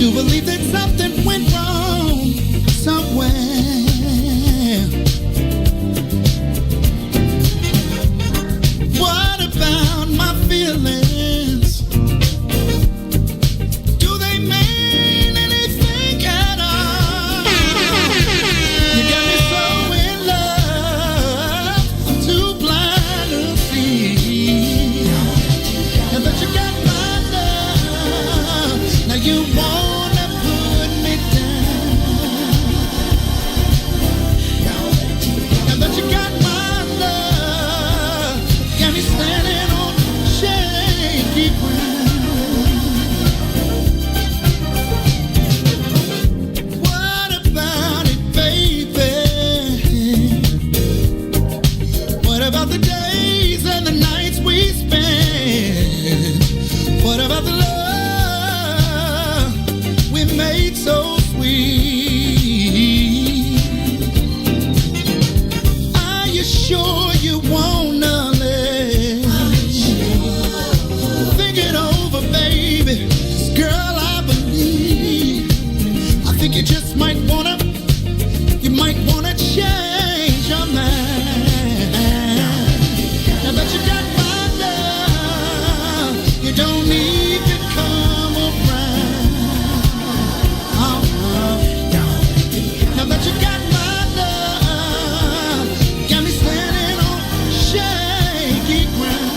Do believe that something went wrong somewhere. What about my feelings? Do they mean anything at all? You got me so in love, I'm too blind to see. And that you got my love, now you wanna put me down. And that you got my love, got me standing on shaky ground. What about it, baby? What about the days and the nights we spend? What about the love we made so sweet? Are you sure you wanna live? Think it over, baby. 'Cause girl, I believe. I think you just might wanna change your mind. Now that you got my love, you don't need to come around. Now that you got my love, got me standing on shaky ground.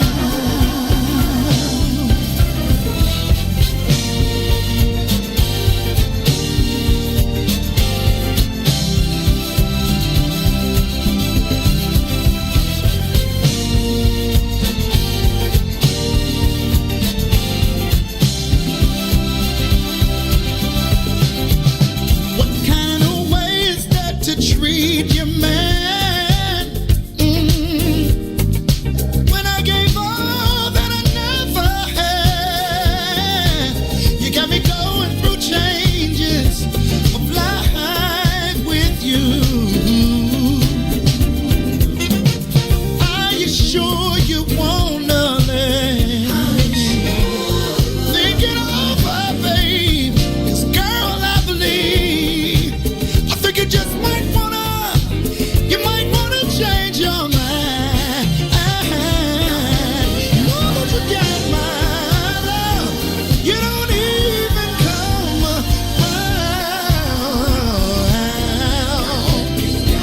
What kind of way is that to treat your man? When I gave all that I never had, you got me going through changes of life with you. Are you sure you wanna live? Think it over, babe. 'Cause girl, I believe. I think you just might wanna change your mind. Know that you got my love. You don't even come around.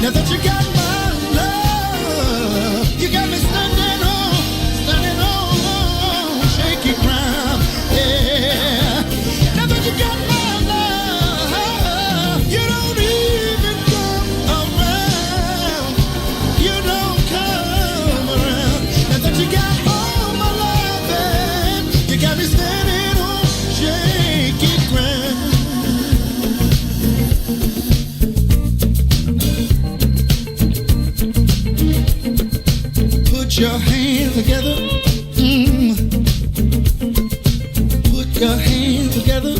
Now that you got my love, you got me standing on shaky ground. Yeah. Now that you got my love, you don't even come around. You don't come around. Now that you got all my loving, you got me standing on shaky ground. Put your hands together. Put your hands together.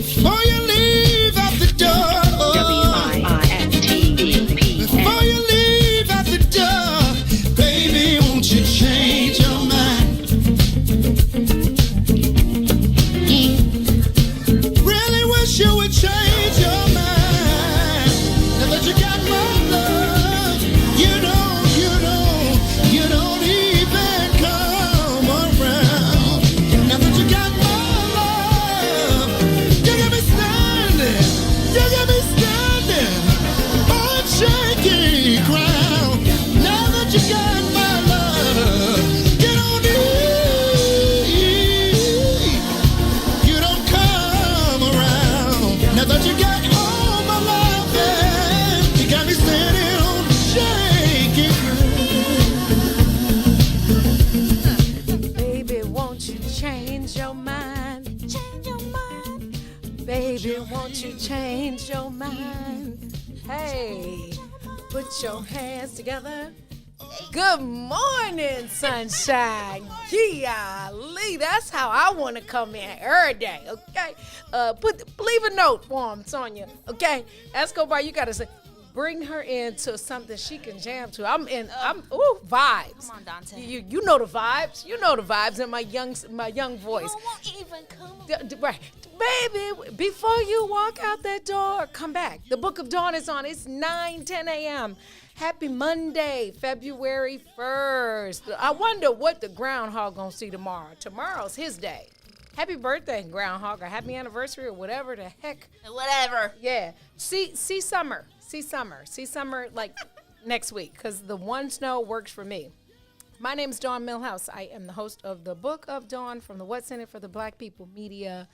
Before you leave out the door. Before you leave out the door, baby, won't you change your mind? Really wish you would change your mind. Now that you got my love, you don't even come around. Now that you got my love, you got me standing on shaky ground. Now that you got my love, you don't come around. Now that you got all my loving, you got me standing on shaky ground. Baby, won't you change your mind? Change your mind. Baby, won't you change your mind? Hey, put your hands together. Good morning, sunshine. Golly, that's how I want to come in every day, okay? Leave a note for him, Sonia, okay? Escobar, you got to say, bring her into something she can jam to. I'm vibes. Come on, Dante. You know the vibes. You know the vibes in my young voice. You won't even come. Right. Baby, before you walk out that door, come back. The Book of Dawn is on. It's 10 a.m. Happy Monday, February 1st. I wonder what the groundhog gonna see tomorrow. Tomorrow's his day. Happy birthday, groundhog, or happy anniversary, or whatever the heck. Whatever. Yeah. See summer like next week, because the one snow works for me. My name is Dawn Milhouse. I am the host of the Book of Dawn from the What's in It for the Black People Media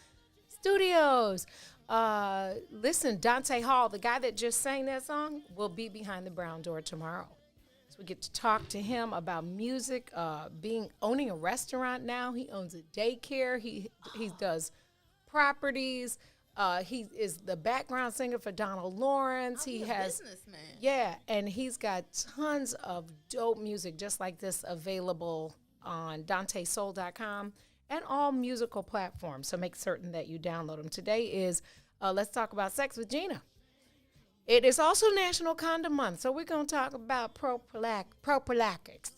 Studios. Listen, Dante Hall, the guy that just sang that song, will be behind the brown door tomorrow. So we get to talk to him about music, owning a restaurant now. He owns a daycare. He does properties. He is the background singer for Donald Lawrence. He has businessman. Yeah, and he's got tons of dope music just like this available on DanteSoul.com and all musical platforms. So make certain that you download them. Today is Let's Talk About Sex with Gina. It is also National Condom Month, so we're going to talk about prophylactics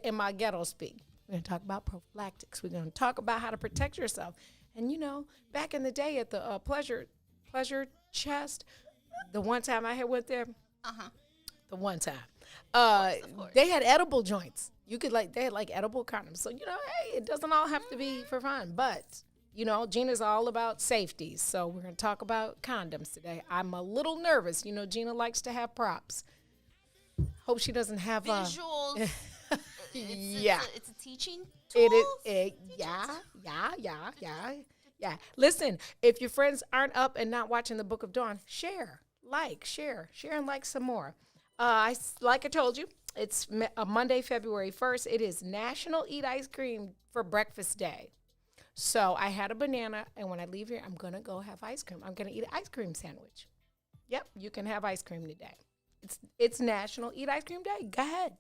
in my ghetto speak. We're going to talk about prophylactics. We're going to talk about how to protect yourself. And, back in the day at the Pleasure Chest, the one time I had went there, the one time, they had edible joints. They had edible condoms. So, hey, it doesn't all have to be for fun, but Gina's all about safety, so we're going to talk about condoms today. I'm a little nervous. Gina likes to have props. Hope she doesn't have visuals. It's a teaching tool. It is. Yeah. Listen, if your friends aren't up and not watching the Book of Dawn, share and like some more. Like I told you, it's Monday, February 1st. It is National Eat Ice Cream for Breakfast Day. So I had a banana, and when I leave here, I'm going to go have ice cream. I'm going to eat an ice cream sandwich. Yep, you can have ice cream today. It's National Eat Ice Cream Day. Go ahead.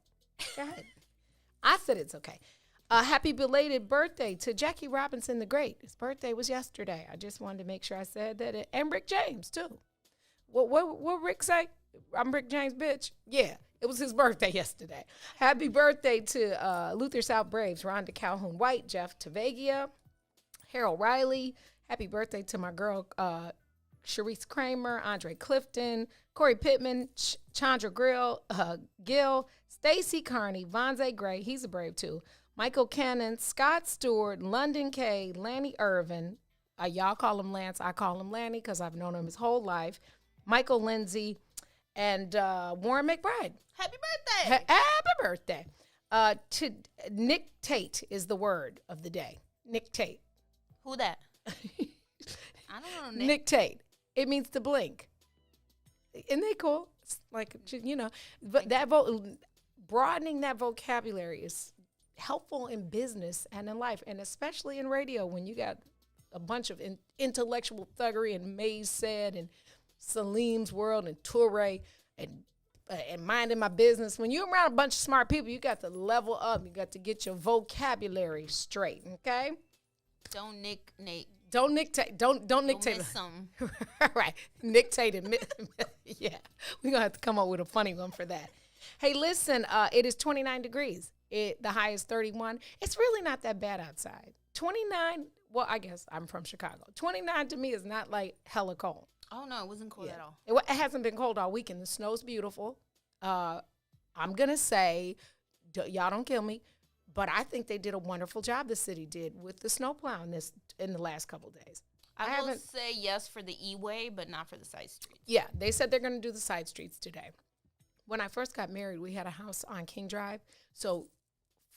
I said it's okay. Happy belated birthday to Jackie Robinson the Great. His birthday was yesterday. I just wanted to make sure I said that. And Rick James, too. What Rick say? I'm Rick James, bitch. Yeah, it was his birthday yesterday. Happy birthday to Luther South Braves, Rhonda Calhoun White, Jeff Tavagia, Harold Riley. Happy birthday to my girl, Sharice Kramer, Andre Clifton, Corey Pittman, Chandra Gill, Stacy Carney, Vonze Gray, he's a Brave too, Michael Cannon, Scott Stewart, London K, Lanny Irvin, y'all call him Lance, I call him Lanny because I've known him his whole life, Michael Lindsay, and Warren McBride. Happy birthday. Happy birthday. To Nick Tate is the word of the day. Nick Tate. Who that? I don't know. Nick Tate. It means to blink. Isn't that cool? It's like, but broadening that vocabulary is helpful in business and in life, and especially in radio when you got a bunch of intellectual thuggery and Maze Said and Salim's World and Toure and minding my business. When you're around a bunch of smart people, you got to level up. You got to get your vocabulary straight, okay? Don't nickname. Don't dictate. Don't dictate. Miss some. Right. Dictate it. Yeah. We're going to have to come up with a funny one for that. Hey, listen, it is 29 degrees. The high is 31. It's really not that bad outside. 29, well, I guess I'm from Chicago. 29 to me is not like hella cold. Oh, no, it wasn't cold at all. It hasn't been cold all weekend. The snow's beautiful. I'm going to say, y'all don't kill me, but I think they did a wonderful job, the city did, with the snow plowing in the last couple of days. I will say yes for the E-way, but not for the side streets. Yeah, they said they're going to do the side streets today. When I first got married, we had a house on King Drive, so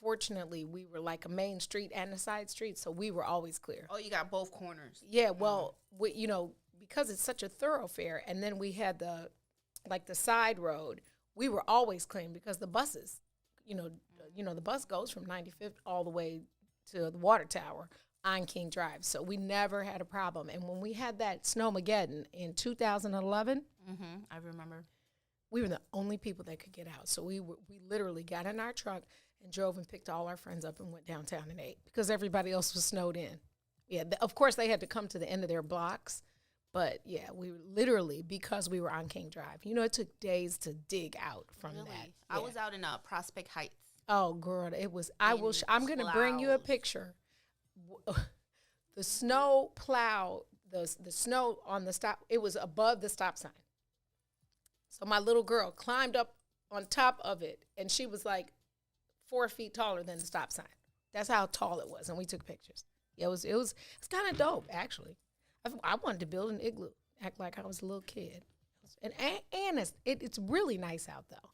fortunately, we were like a main street and a side street, so we were always clear. Oh, you got both corners. Yeah, well, because it's such a thoroughfare, and then we had the side road, we were always clean because the buses, the bus goes from 95th all the way to the water tower on King Drive. So we never had a problem. And when we had that Snowmageddon in 2011, I remember, we were the only people that could get out. So we literally got in our truck and drove and picked all our friends up and went downtown and ate because everybody else was snowed in. Yeah, of course they had to come to the end of their blocks, But yeah, we literally, because we were on King Drive, it took days to dig out from Really? that. I Yeah. was out in Prospect Heights. Oh, girl, it was. In I'm gonna bring you a clouds. picture. The snow plow, the snow on the stop. It was above the stop sign. So my little girl climbed up on top of it, and she was like 4 feet taller than the stop sign. That's how tall it was, and we took pictures. It's kind of dope, actually. I wanted to build an igloo, act like I was a little kid, and it's really nice out though.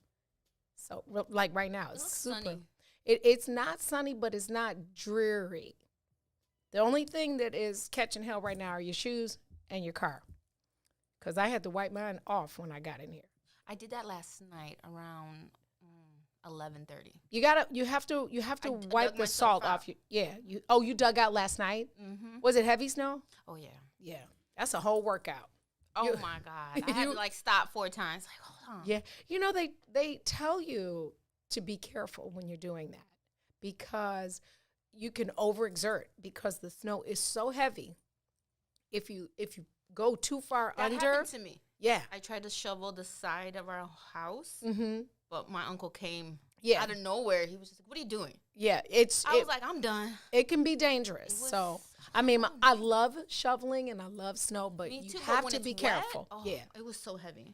So like right now, it's super. Sunny. It's not sunny, but it's not dreary. The only thing that is catching hell right now are your shoes and your car, because I had to wipe mine off when I got in here. I did that last night around 11:30. You have to dug wipe the myself salt out. off. You dug out last night? Mm-hmm. Was it heavy snow? Oh yeah. Yeah, that's a whole workout. Oh You- my God. I had to like stop 4 times. Like, hold on. Yeah, they tell you to be careful when you're doing that, because you can overexert, because the snow is so heavy. If you go too far That under, happened to me. yeah, I tried to shovel the side of our house, mm-hmm. but my uncle came Yeah. out of nowhere. He was just like, "What are you doing?" Yeah, I was like, "I'm done." it can be dangerous. It was So I mean, I love shoveling and I love snow, but Me you too. But have when to it's be wet, careful. oh, Yeah, it was so heavy.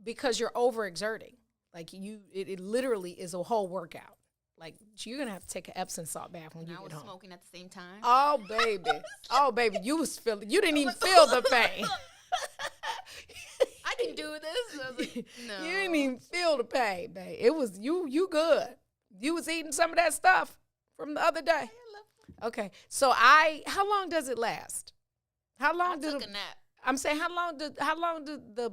because you're overexerting. Like it literally is a whole workout. Like you're gonna have to take an Epsom salt bath when And you I get was home. smoking at the same time. Oh baby, you didn't even feel the pain. I can do this. I was like, no. You didn't even feel the pain, babe. It was you good. You was eating some of that stuff from the other day. Okay, so how long does it last? How I long took a nap. I'm saying how long did the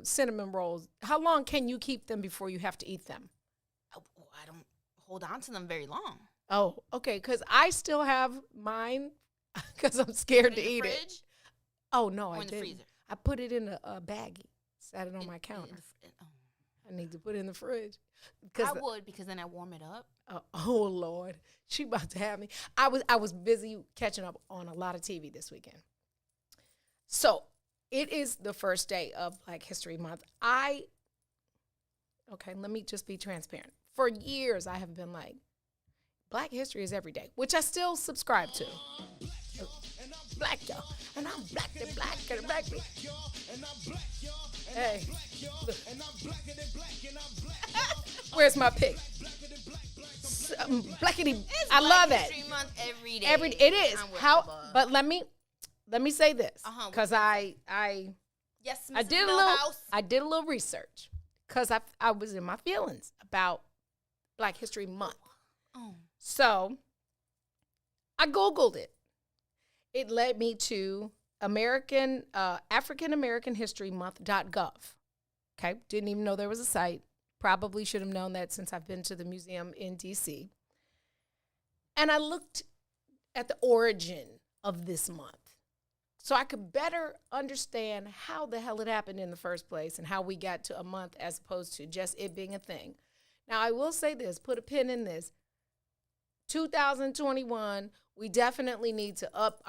cinnamon rolls? How long can you keep them before you have to eat them? Oh, I don't hold on to them very long. Oh, okay, because I still have mine because I'm scared In to the eat it. fridge Oh no, or I in the didn't. freezer? I put it in a baggie, sat it on my In counter. the oh. I need to put it in the fridge. I would, because then I warm it up. Oh Lord, she about to have me. I was busy catching up on a lot of TV this weekend. So it is the first day of Black History Month. Let me just be transparent. For years, I have been like, Black History is every day, which I still subscribe to. Black y'all, and I'm black and black and black. Hey, look. Where's my pick? Blackity. It's I Black love that. History Month every day. It is. I'm with How? the bug. But let me say this, Uh-huh, because Yes, Mrs. I did a little research, because I was in my feelings about Black History Month. Oh. So I Googled it. It led me to African American History Month.gov. Okay, didn't even know there was a site. Probably should have known that since I've been to the museum in DC. And I looked at the origin of this month, so I could better understand how the hell it happened in the first place and how we got to a month as opposed to just it being a thing. Now, I will say this, put a pin in this. 2021, we definitely need to up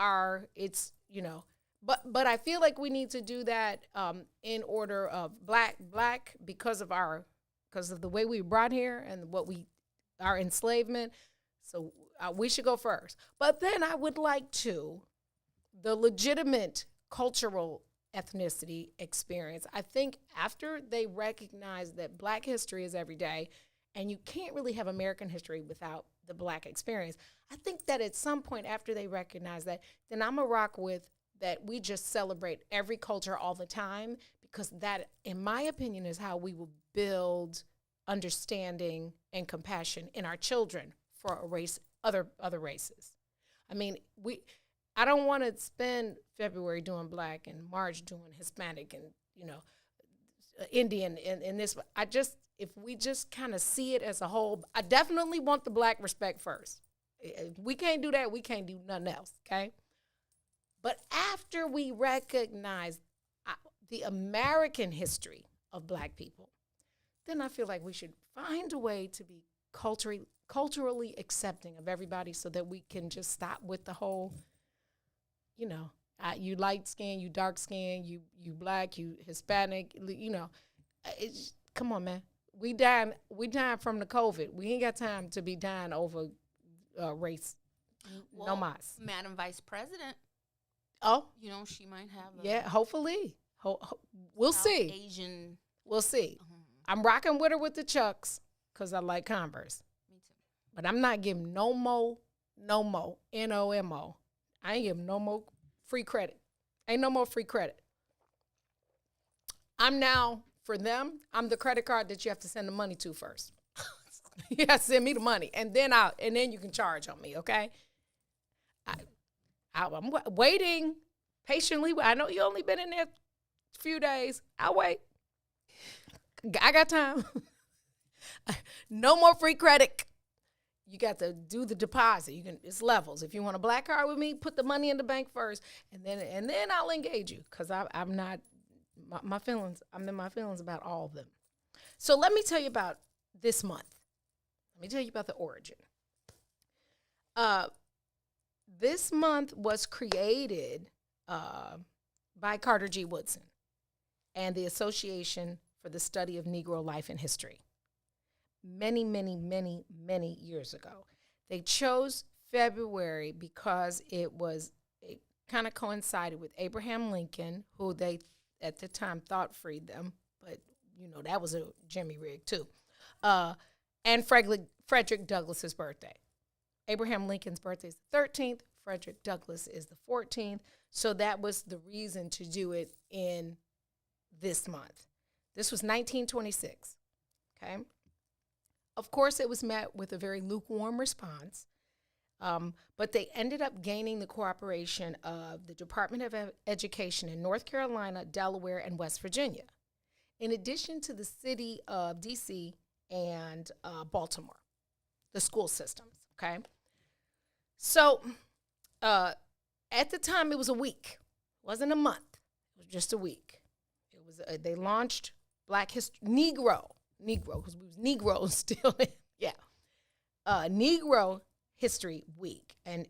but I feel like we need to do that in order of black because of the way we were brought here and our enslavement. So we should go first. But then I would like the legitimate cultural ethnicity experience. I think after they recognize that Black history is every day, and you can't really have American history without the Black experience, I think that at some point after they recognize that, then I'm a rock with that we just celebrate every culture all the time, because that, in my opinion, is how we will build understanding and compassion in our children for a race, other races. I mean, I don't want to spend February doing Black and March doing Hispanic and, Indian in this. If we just kind of see it as a whole, I definitely want the Black respect first. If we can't do that, we can't do nothing else, okay? But after we recognize the American history of Black people, then I feel like we should find a way to be culturally accepting of everybody, so that we can just stop with the whole, You light skin, you dark skin, you black, you Hispanic. Come on, man. We dying from the COVID. We ain't got time to be dying over race. No mas. Madam Vice President. Oh, She might have. Hopefully. We'll see. Asian. We'll see. I'm rocking with her with the Chucks because I like Converse. Me too. But I'm not giving no more, NOMO. I ain't giving no more free credit. Ain't no more free credit. I'm now, for them, I'm the credit card that you have to send the money to first. You have to send me the money, and then you can charge on me, okay? I'm waiting patiently. I know you only been in there a few days. I'll wait. I got time. No more free credit. You got to do the deposit. It's levels. If you want a black card with me, put the money in the bank first, and then I'll engage you because I'm not my feelings. I'm in my feelings about all of them. So let me tell you about this month. Let me tell you about the origin. This month was created by Carter G. Woodson and the Association for the Study of Negro Life and History. Many, many, many, many years ago. They chose February because it kind of coincided with Abraham Lincoln, who they at the time thought freed them, but that was a Jimmy rig too. And Frederick Douglass's birthday. Abraham Lincoln's birthday is the 13th. Frederick Douglass is the 14th. So that was the reason to do it in this month. This was 1926. Okay. Of course, it was met with a very lukewarm response, but they ended up gaining the cooperation of the Department of Education in North Carolina, Delaware, and West Virginia, in addition to the city of D.C. and Baltimore, the school systems, okay? So at the time, it was a week. It wasn't a month. It was just a week. It was they launched Black History, Negro, because we was Negroes still. Yeah. Negro History Week. And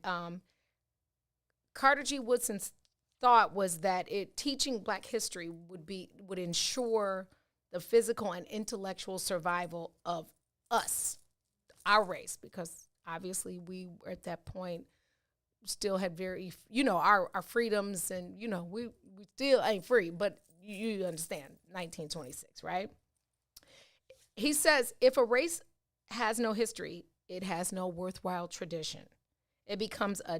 Carter G. Woodson's thought was that teaching Black history would ensure the physical and intellectual survival of us, our race, because obviously we were at that point still had very, our freedoms, and, we still ain't free, but you understand, 1926, right? He says, if a race has no history, it has no worthwhile tradition. It becomes a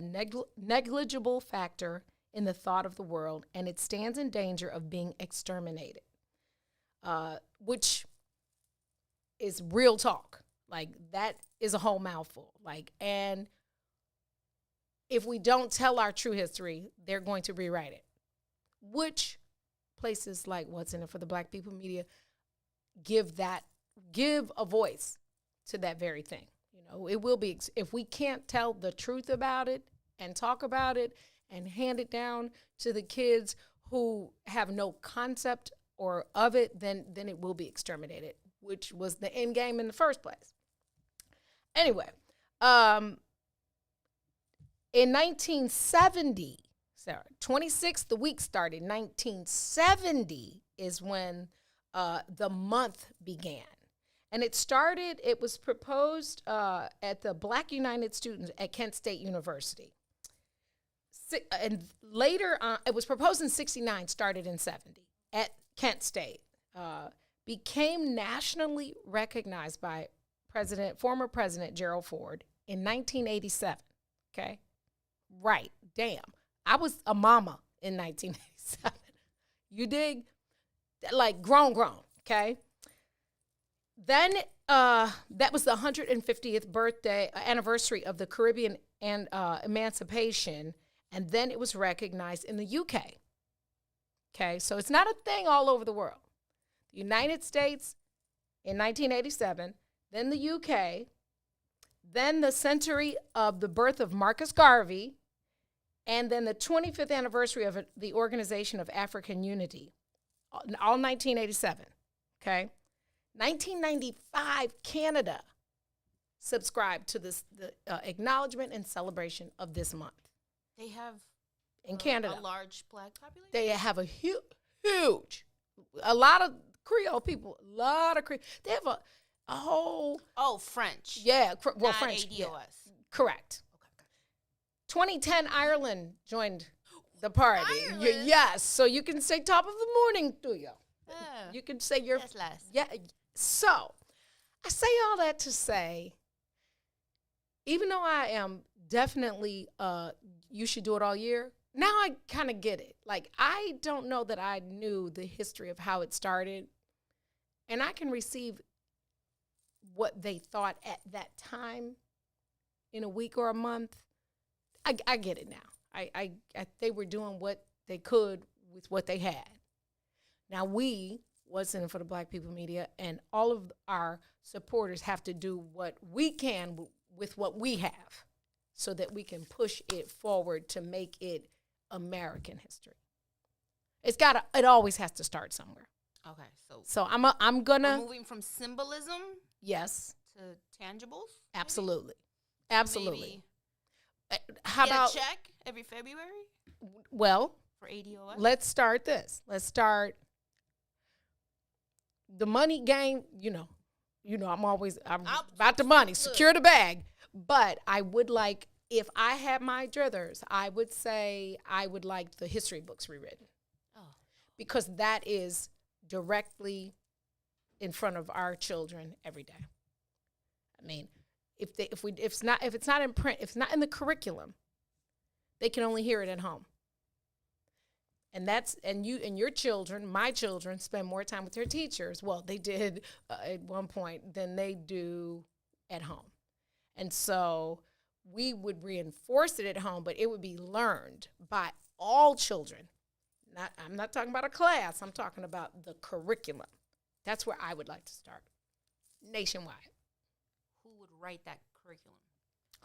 negligible factor in the thought of the world, and it stands in danger of being exterminated, which is real talk. Like, that is a whole mouthful. And if we don't tell our true history, they're going to rewrite it, which places like What's in It for the Black People Media give a voice to that very thing. It will be, if we can't tell the truth about it and talk about it and hand it down to the kids who have no concept of it, then it will be exterminated, which was the end game in the first place. Anyway, in 1970, 26th, the week started. 1970 is when the month began. And it was proposed at the Black United Students at Kent State University. And later, it was proposed in 69, started in 70 at Kent State. Became nationally recognized by former President Gerald Ford in 1987. Okay? Right. Damn. I was a mama in 1987. You dig? Like grown, okay? Then that was the 150th anniversary of the Caribbean and emancipation, and then it was recognized in the UK. Okay, so it's not a thing all over the world. The United States in 1987, then the UK, then the century of the birth of Marcus Garvey, and then the 25th anniversary of the Organization of African Unity, all 1987, okay? 1995, Canada subscribed to the acknowledgement and celebration of this month. They have in Canada. A large black population? They have a huge, a lot of Creole people, they have a whole. Oh, French. Yeah, Not French. ADOS. Yeah, correct. Okay. 2010, Ireland joined the party. Ireland? Yes, so you can say top of the morning to you. Oh. You can say your. Yes, Les. Yeah, so I say all that to say, even though I am definitely, you should do it all year, now I kind of get it. Like, I don't know that I knew the history of how it started, and I can receive what they thought at that time in a week or a month. I get it now. I they were doing what they could with what they had. Now, we, What's in it for the Black People Media, and all of our supporters have to do what we can with what we have so that we can push it forward to make it American history. It always has to start somewhere. Okay, So I'm gonna. we're moving from symbolism Yes. to tangibles? Absolutely. Absolutely. Maybe How get about, a check every February well, for ADOS? let's start this. Let's start the money game. I'm about the money. Secure the bag. But I would like, if I had my druthers, I would say I would like the history books rewritten. Oh. Because that is directly in front of our children every day. I mean, if it's not in print, if it's not in the curriculum, they can only hear it at home. And your children, my children, spend more time with their teachers. Well, they did at one point than they do at home. And so we would reinforce it at home, but it would be learned by all children. I'm not talking about a class. I'm talking about the curriculum. That's where I would like to start, nationwide. Who would write that curriculum?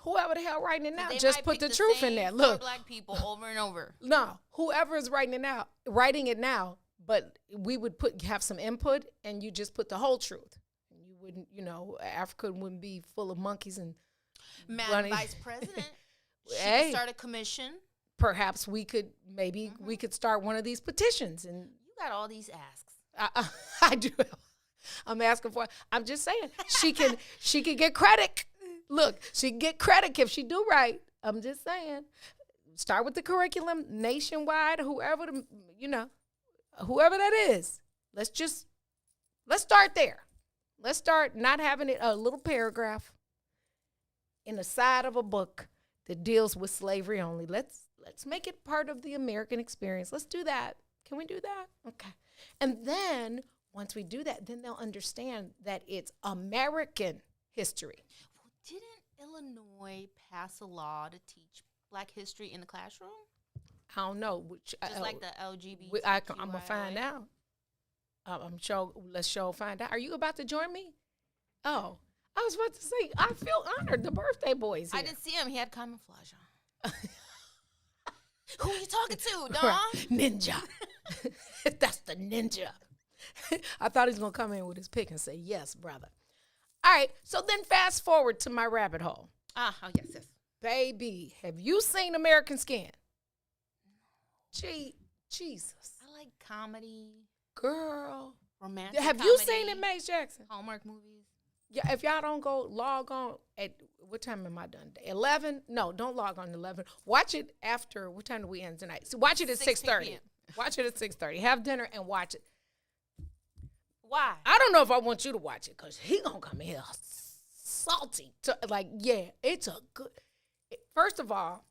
Whoever the hell writing it now, They just might put pick the truth in there. Look, Black people over and over. no, whoever is writing it now, but we would have some input, and you just put the whole truth. And you wouldn't, Africa wouldn't be full of monkeys and Madam Vice President, she Hey. could start a commission. Perhaps we could start one of these petitions. And You got all these asks. I do. I'm asking for. I'm just saying she can get credit. Look, she can get credit if she do right. I'm just saying. Start with the curriculum nationwide. Whoever that is. Let's start there. Let's start not having it a little paragraph in the side of a book that deals with slavery only. Let's make it part of the American experience. Let's do that. Can we do that? Okay. And then once we do that, then they'll understand that it's American history. Well, didn't Illinois pass a law to teach Black history in the classroom? I don't know. Just like the LGBT. I'm going to find out. Let's find out. Are you about to join me? Oh, I was about to say, I feel honored. The birthday boy's here. I didn't see him. He had camouflage on. Who are you talking to, Dawn? Right. Ninja. That's the ninja. I thought he was going to come in with his pick and say, yes, brother. All right, so then fast forward to my rabbit hole. Oh, yes. Baby, have you seen American Skin? Jesus. I like comedy. Girl. Romantic Have comedy, you seen it, Mace Jackson? Hallmark movies. Yeah, if y'all don't go log on at, what time am I done? 11? No, don't log on at 11. Watch it after, what time do we end tonight? So watch it at 6:30. p.m. Watch it at 6:30. Have dinner and watch it. Why? I don't know if I want you to watch it because he going to come in here salty. It's a good. First of all,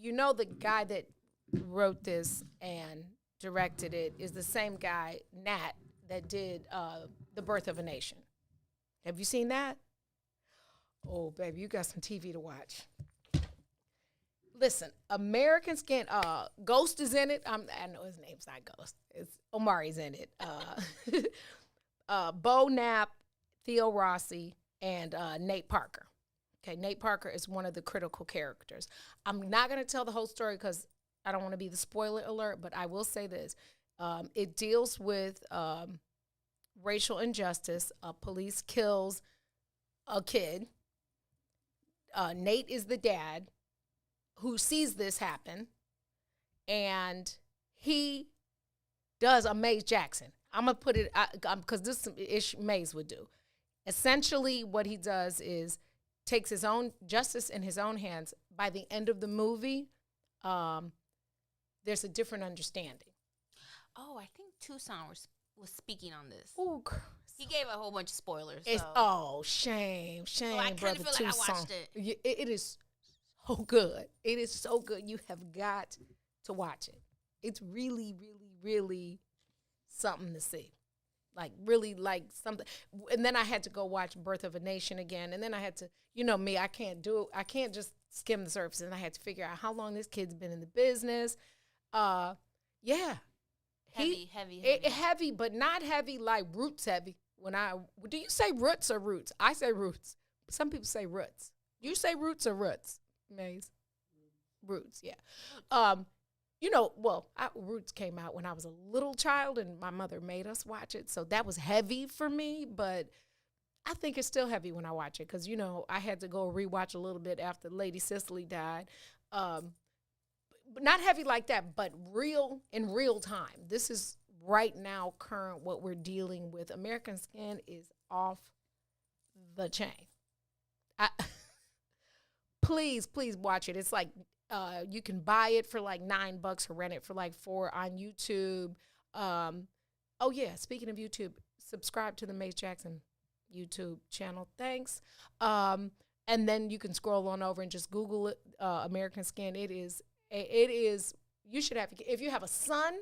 the guy that wrote this and directed it is the same guy, Nat, that did The Birth of a Nation. Have you seen that? Oh, baby, you got some TV to watch. Listen, American Skin, Ghost is in it. I know his name's not Ghost. It's Omari's in it. Bo Knapp, Theo Rossi, and Nate Parker. Okay, Nate Parker is one of the critical characters. I'm not going to tell the whole story because I don't want to be the spoiler alert, but I will say this. It deals with racial injustice. Police kills a kid. Nate is the dad who sees this happen, and he does a Maze Jackson. I'm going to put it, because this is some ish Maze would do. Essentially, what he does is takes his own justice in his own hands. By the end of the movie, there's a different understanding. Oh, I think Tucson was speaking on this. Ooh, he gave a whole bunch of spoilers. Shame, I brother feel Tucson. like I watched it. It is so good. It is so good. You have got to watch it. It's really, really, really something to see. Like, really, like, something. And then I had to go watch Birth of a Nation again. And then I had to, you know me, I can't do it. I can't just skim the surface. And I had to figure out how long this kid's been in the business. Yeah. Heavy, but not heavy like Roots heavy. Do you say Roots or Roots? I say Roots. Some people say Roots. You say Roots or Roots, Maze? Roots, yeah. Roots came out when I was a little child, and my mother made us watch it, so that was heavy for me, but I think it's still heavy when I watch it, because, I had to go rewatch a little bit after Lady Cicely died. But not heavy like that, but in real time. This is right now current what we're dealing with. American Skin is off the chain. Please watch it. It's like you can buy it for like $9 or rent it for like $4 on YouTube. Speaking of YouTube, subscribe to the Maze Jackson YouTube channel. Thanks. And then you can scroll on over and just Google it, American Skin. It is, you should have, if you have a son,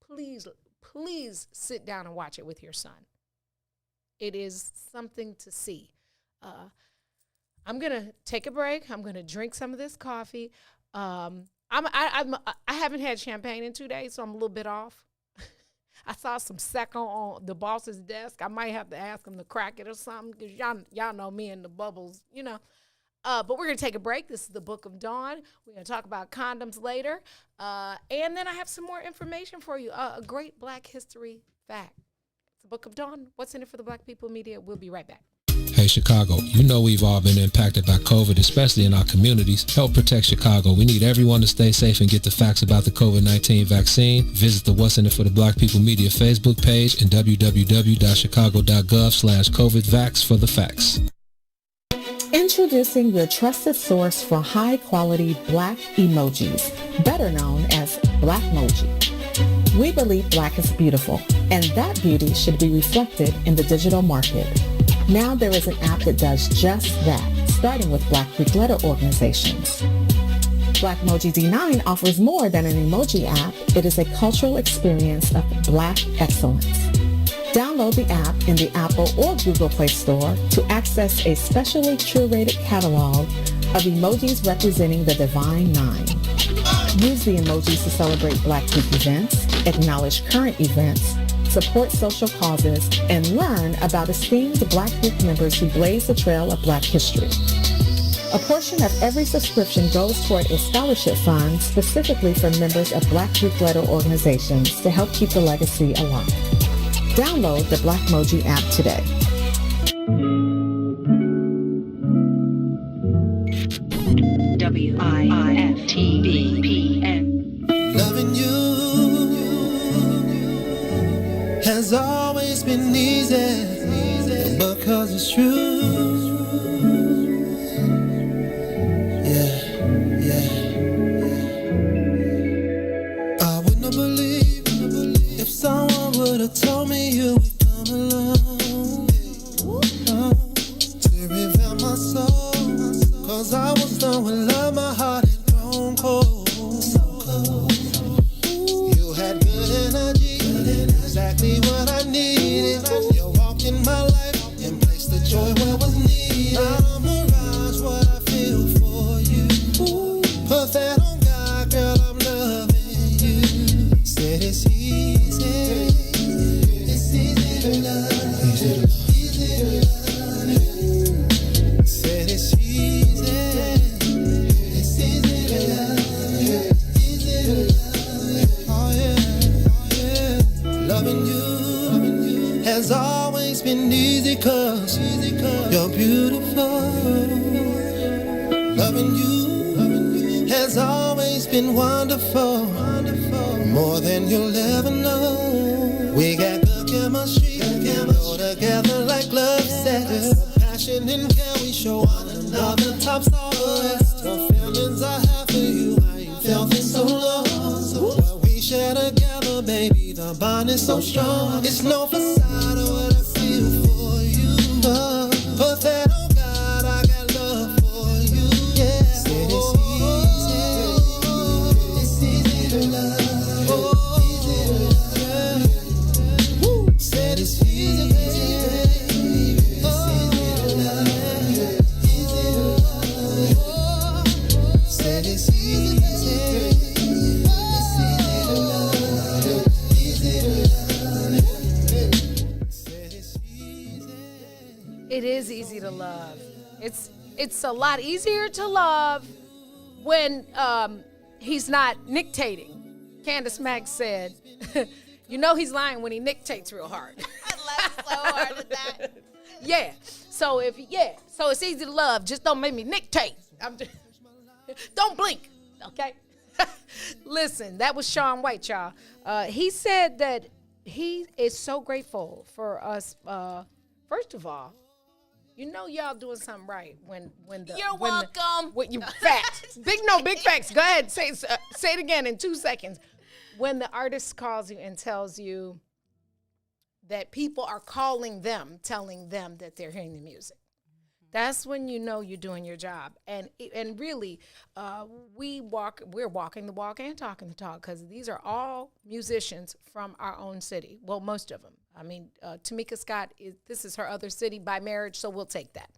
please sit down and watch it with your son. It is something to see. I'm going to take a break. I'm going to drink some of this coffee. I haven't had champagne in 2 days, so I'm a little bit off. I saw some Secco on the boss's desk. I might have to ask him to crack it or something, because y'all know me and the bubbles, But we're going to take a break. This is the Book of Dawn. We're going to talk about condoms later. And then I have some more information for you, a great Black history fact. It's the Book of Dawn. What's in it for the Black people media? We'll be right back. Hey Chicago, we've all been impacted by COVID, especially in our communities. Help protect Chicago. We need everyone to stay safe and get the facts about the COVID-19 vaccine. Visit the What's in it for the Black People Media Facebook page and www.chicago.gov/COVIDVax for the facts. Introducing your trusted source for high-quality Black emojis, better known as Blackmoji. We believe Black is beautiful, and that beauty should be reflected in the digital market. Now there is an app that does just that, starting with Black Greek letter organizations. Blackmoji D9 offers more than an emoji app. It is a cultural experience of Black excellence. Download the app in the Apple or Google Play Store to access a specially curated catalog of emojis representing the Divine Nine. Use the emojis to celebrate Black Greek events, acknowledge current events, support social causes, and learn about esteemed Black Greek members who blaze the trail of Black history. A portion of every subscription goes toward a scholarship fund specifically for members of Black Greek letter organizations to help keep the legacy alive. Download the Blackmoji app today. WIFTBPN. Loving you has always been easy because it's true. Yeah. I wouldn't have believed if someone would have told me you would come along to reveal my soul. Cause I was done with love, my heart had grown cold. You had good energy, exactly what I needed. You walked in my life and placed the joy where was needed. Not a mirage, what I feel for you. Put that on God, girl, I'm loving you. Said it's easy. It's easy to love. Easy to love. Said it's easy. It's easy to love. Easy to love. Oh yeah. Loving you has always been easy cause you're beautiful. Loving you has always been wonderful. And can we show one another top star list? The feelings I have for you, I ain't felt in so long. What we share together, baby, the bond is so strong. It's no facade of what I feel for you. Put that on God, I got love for you. Yeah, said it's easy to love. Said it's easy, said it's easy. It is easy to love. It's a lot easier to love when he's not dictating. Candace Mack said, you know he's lying when he dictates real hard. I laughed so hard at that. Yeah. So so it's easy to love. Just don't make me dictate. Don't blink, okay? Listen, that was Shaun White, y'all. He said that he is so grateful for us. First of all, you know y'all doing something right when You're welcome. When you facts, big facts. Go ahead, say it again in 2 seconds. When the artist calls you and tells you that people are calling them, telling them that they're hearing the music. That's when you know you're doing your job. And really, we're walking the walk and talking the talk, because these are all musicians from our own city. Well, most of them. I mean, Tamika Scott, this is her other city by marriage, so we'll take that.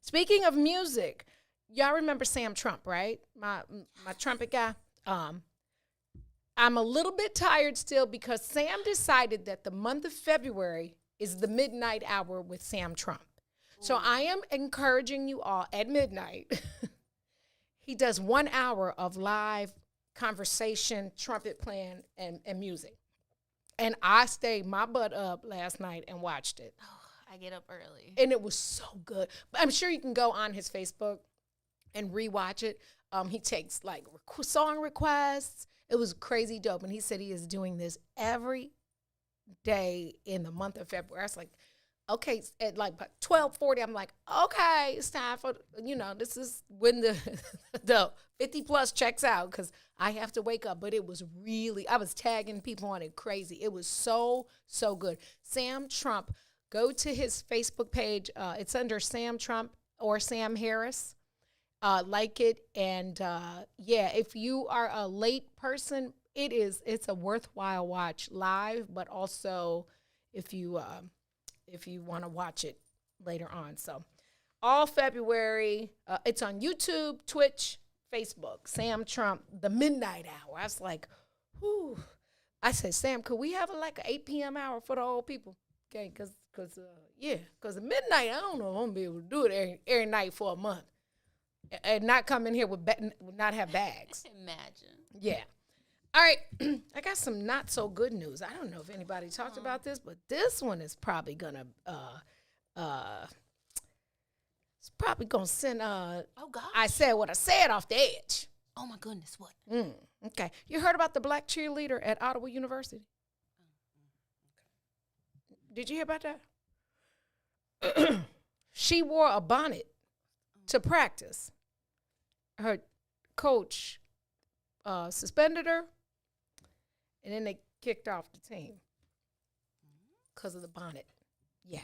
Speaking of music, y'all remember Sam Trump, right? My trumpet guy. I'm a little bit tired still because Sam decided that the month of February is the midnight hour with Sam Trump. So I am encouraging you all at midnight. He does 1 hour of live conversation, trumpet playing, and music. And I stayed my butt up last night and watched it. Oh, I get up early. And it was so good. But I'm sure you can go on his Facebook and rewatch it. He takes like song requests. It was crazy dope. And he said he is doing this every day in the month of February. I was like, okay, at like 12:40, I'm like, okay, it's time for, this is when the 50 plus checks out, because I have to wake up. But it was really, I was tagging people on it crazy. It was so good. Sam Trump, go to his Facebook page. It's under Sam Trump or Sam Harris. Like it. And if you are a late person, it's a worthwhile watch live, but also if you want to watch it later on. So all February, it's on YouTube, Twitch, Facebook, Sam Trump, the midnight hour. I was like, whew. I said, Sam, could we have like an 8 p.m. hour for the old people? Okay, because the midnight, I don't know if I'm going to be able to do it every night for a month and not come in here with not have bags. Imagine. Yeah. All right, I got some not so good news. I don't know if anybody talked about this, but this one is probably gonna send oh gosh. I said what I said off the edge. Oh my goodness, what? Okay. You heard about the black cheerleader at Ottawa University? Did you hear about that? She wore a bonnet to practice. Her coach suspended her, and then they kicked off the team because of the bonnet. Yeah.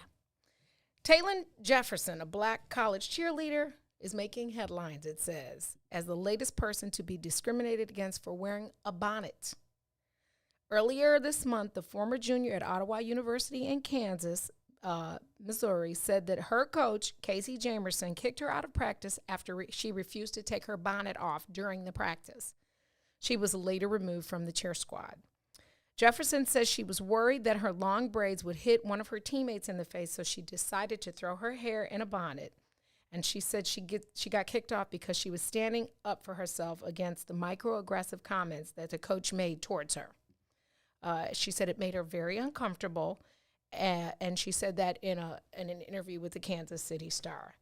Taylon Jefferson, a black college cheerleader, is making headlines, it says, as the latest person to be discriminated against for wearing a bonnet. Earlier this month, the former junior at Ottawa University in Kansas, Missouri, said that her coach, Casey Jamerson, kicked her out of practice after she refused to take her bonnet off during the practice. She was later removed from the cheer squad. Jefferson says she was worried that her long braids would hit one of her teammates in the face, so she decided to throw her hair in a bonnet. And she said she got kicked off because she was standing up for herself against the microaggressive comments that the coach made towards her. She said it made her very uncomfortable, and she said that in an interview with the Kansas City Star.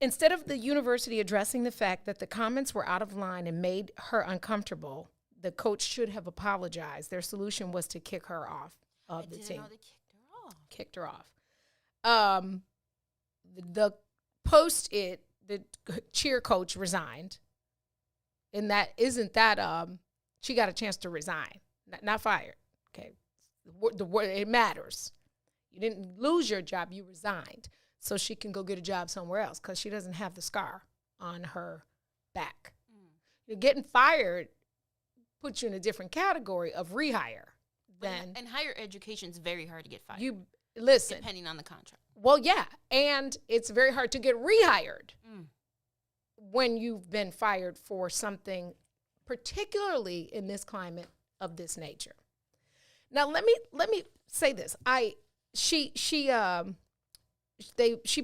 Instead of the university addressing the fact that the comments were out of line and made her uncomfortable, the coach should have apologized. Their solution was to kick her off of the team. Know they kicked her off. Kicked her off. The post it, the cheer coach resigned. And she got a chance to resign, not fired. Okay, the word it matters. You didn't lose your job, you resigned, so she can go get a job somewhere else because she doesn't have the scar on her back. You're getting fired puts you in a different category of rehire. And higher education is very hard to get fired. You listen, depending on the contract. Well, yeah, and it's very hard to get rehired when you've been fired for something, particularly in this climate of this nature. Now, let me say this. She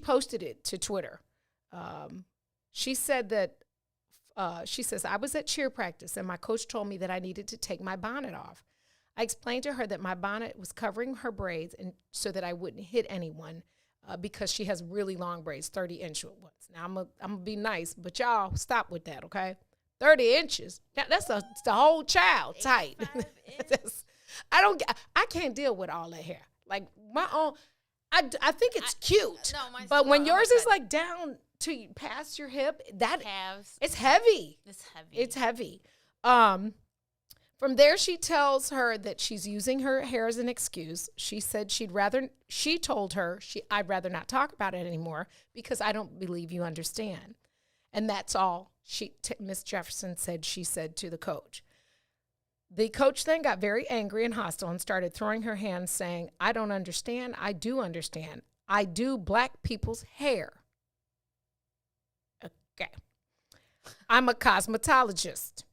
posted it to Twitter. She said that she says, I was at cheer practice and my coach told me that I needed to take my bonnet off. I explained to her that my bonnet was covering her braids and so that I wouldn't hit anyone because she has really long braids, 30-inch ones. Now, I'm gonna be nice, but y'all stop with that, okay? 30 inches. That's the whole child tight. I can't deal with all that hair. Like my own, I think it's cute. No, but when yours is like down to past your hip, it's heavy. It's heavy. From there, she tells her that she's using her hair as an excuse. She said she told her I'd rather not talk about it anymore because I don't believe you understand. And that's all Miss Jefferson said she said to the coach. The coach then got very angry and hostile and started throwing her hands saying, I don't understand. I do understand. I do black people's hair. Okay. I'm a cosmetologist.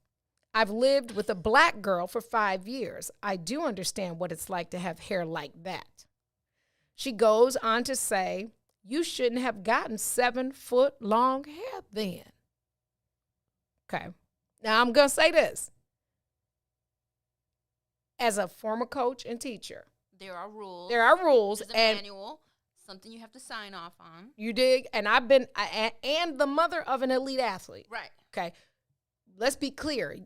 I've lived with a black girl for 5 years. I do understand what it's like to have hair like that. She goes on to say, you shouldn't have gotten 7-foot long hair then. Okay. Now I'm going to say this. As a former coach and teacher, there are rules. There's a manual, something you have to sign off on. You dig? And I've been, and the mother of an elite athlete. Right. Okay. Let's be clear.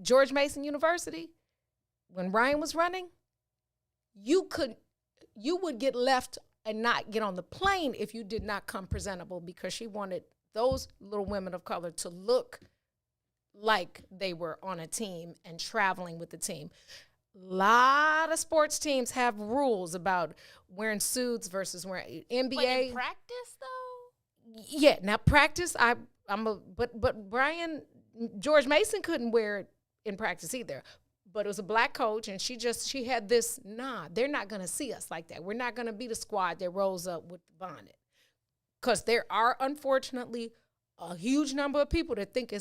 George Mason University, when Ryan was running, you would get left and not get on the plane if you did not come presentable because she wanted those little women of color to look like they were on a team and traveling with the team. A lot of sports teams have rules about wearing suits versus wearing NBA. But in practice, though? Yeah. Now, practice, but George Mason couldn't wear it in practice either. But it was a black coach, and she had this, they're not going to see us like that. We're not going to be the squad that rolls up with the bonnet. Because there are, unfortunately, a huge number of people that think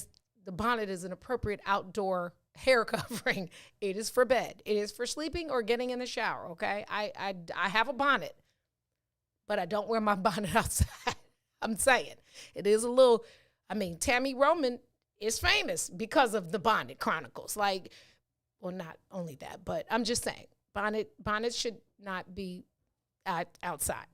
the bonnet is an appropriate outdoor hair covering. It is for bed. It is for sleeping or getting in the shower, okay? I have a bonnet, but I don't wear my bonnet outside. I'm saying. It is a little, Tammy Roman is famous because of the Bonnet Chronicles. Like, well, not only that, but I'm just saying, bonnets should not be outside.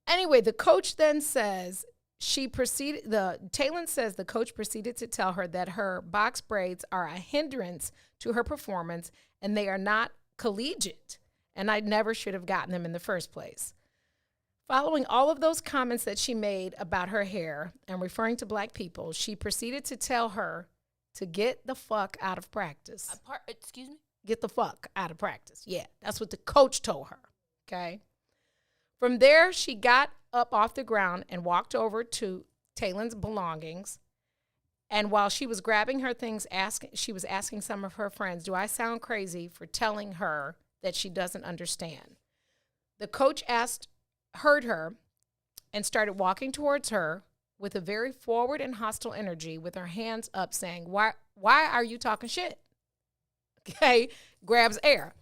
Anyway, the coach then says Talon says the coach proceeded to tell her that her box braids are a hindrance to her performance and they are not collegiate, and I never should have gotten them in the first place. Following all of those comments that she made about her hair and referring to black people, she proceeded to tell her to get the fuck out of practice. Excuse me? Get the fuck out of practice. Yeah, that's what the coach told her, okay? From there, she got up off the ground and walked over to Talon's belongings. And while she was grabbing her things, she was asking some of her friends, do I sound crazy for telling her that she doesn't understand? The coach heard her and started walking towards her with a very forward and hostile energy with her hands up saying, why are you talking shit? Okay, grabs air.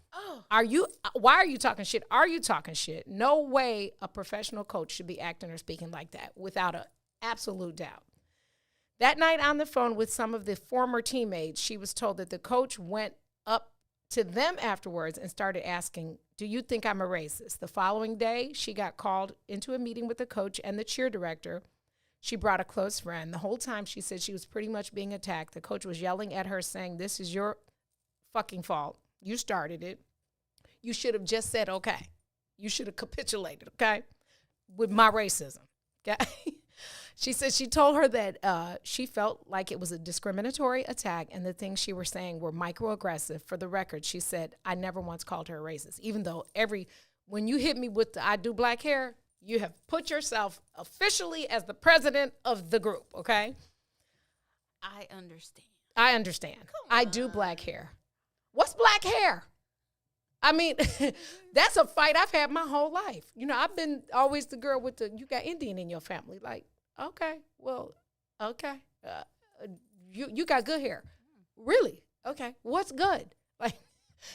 Why are you talking shit? Are you talking shit? No way a professional coach should be acting or speaking like that without an absolute doubt. That night on the phone with some of the former teammates, she was told that the coach went up to them afterwards and started asking, do you think I'm a racist? The following day, she got called into a meeting with the coach and the cheer director. She brought a close friend. The whole time she said she was pretty much being attacked. The coach was yelling at her saying, this is your fucking fault. You started it. You should have just said, okay. You should have capitulated, okay, with my racism, Yeah. She said she told her that she felt like it was a discriminatory attack and the things she was saying were microaggressive. For the record, she said, I never once called her racist, even though when you hit me with the I do black hair, you have put yourself officially as the president of the group, okay? I understand. I understand. I do black hair. What's black hair? I mean, that's a fight I've had my whole life. You know, I've been always the girl with you got Indian in your family. Like, okay, well, okay. You got good hair. Really? Okay. What's good? Like,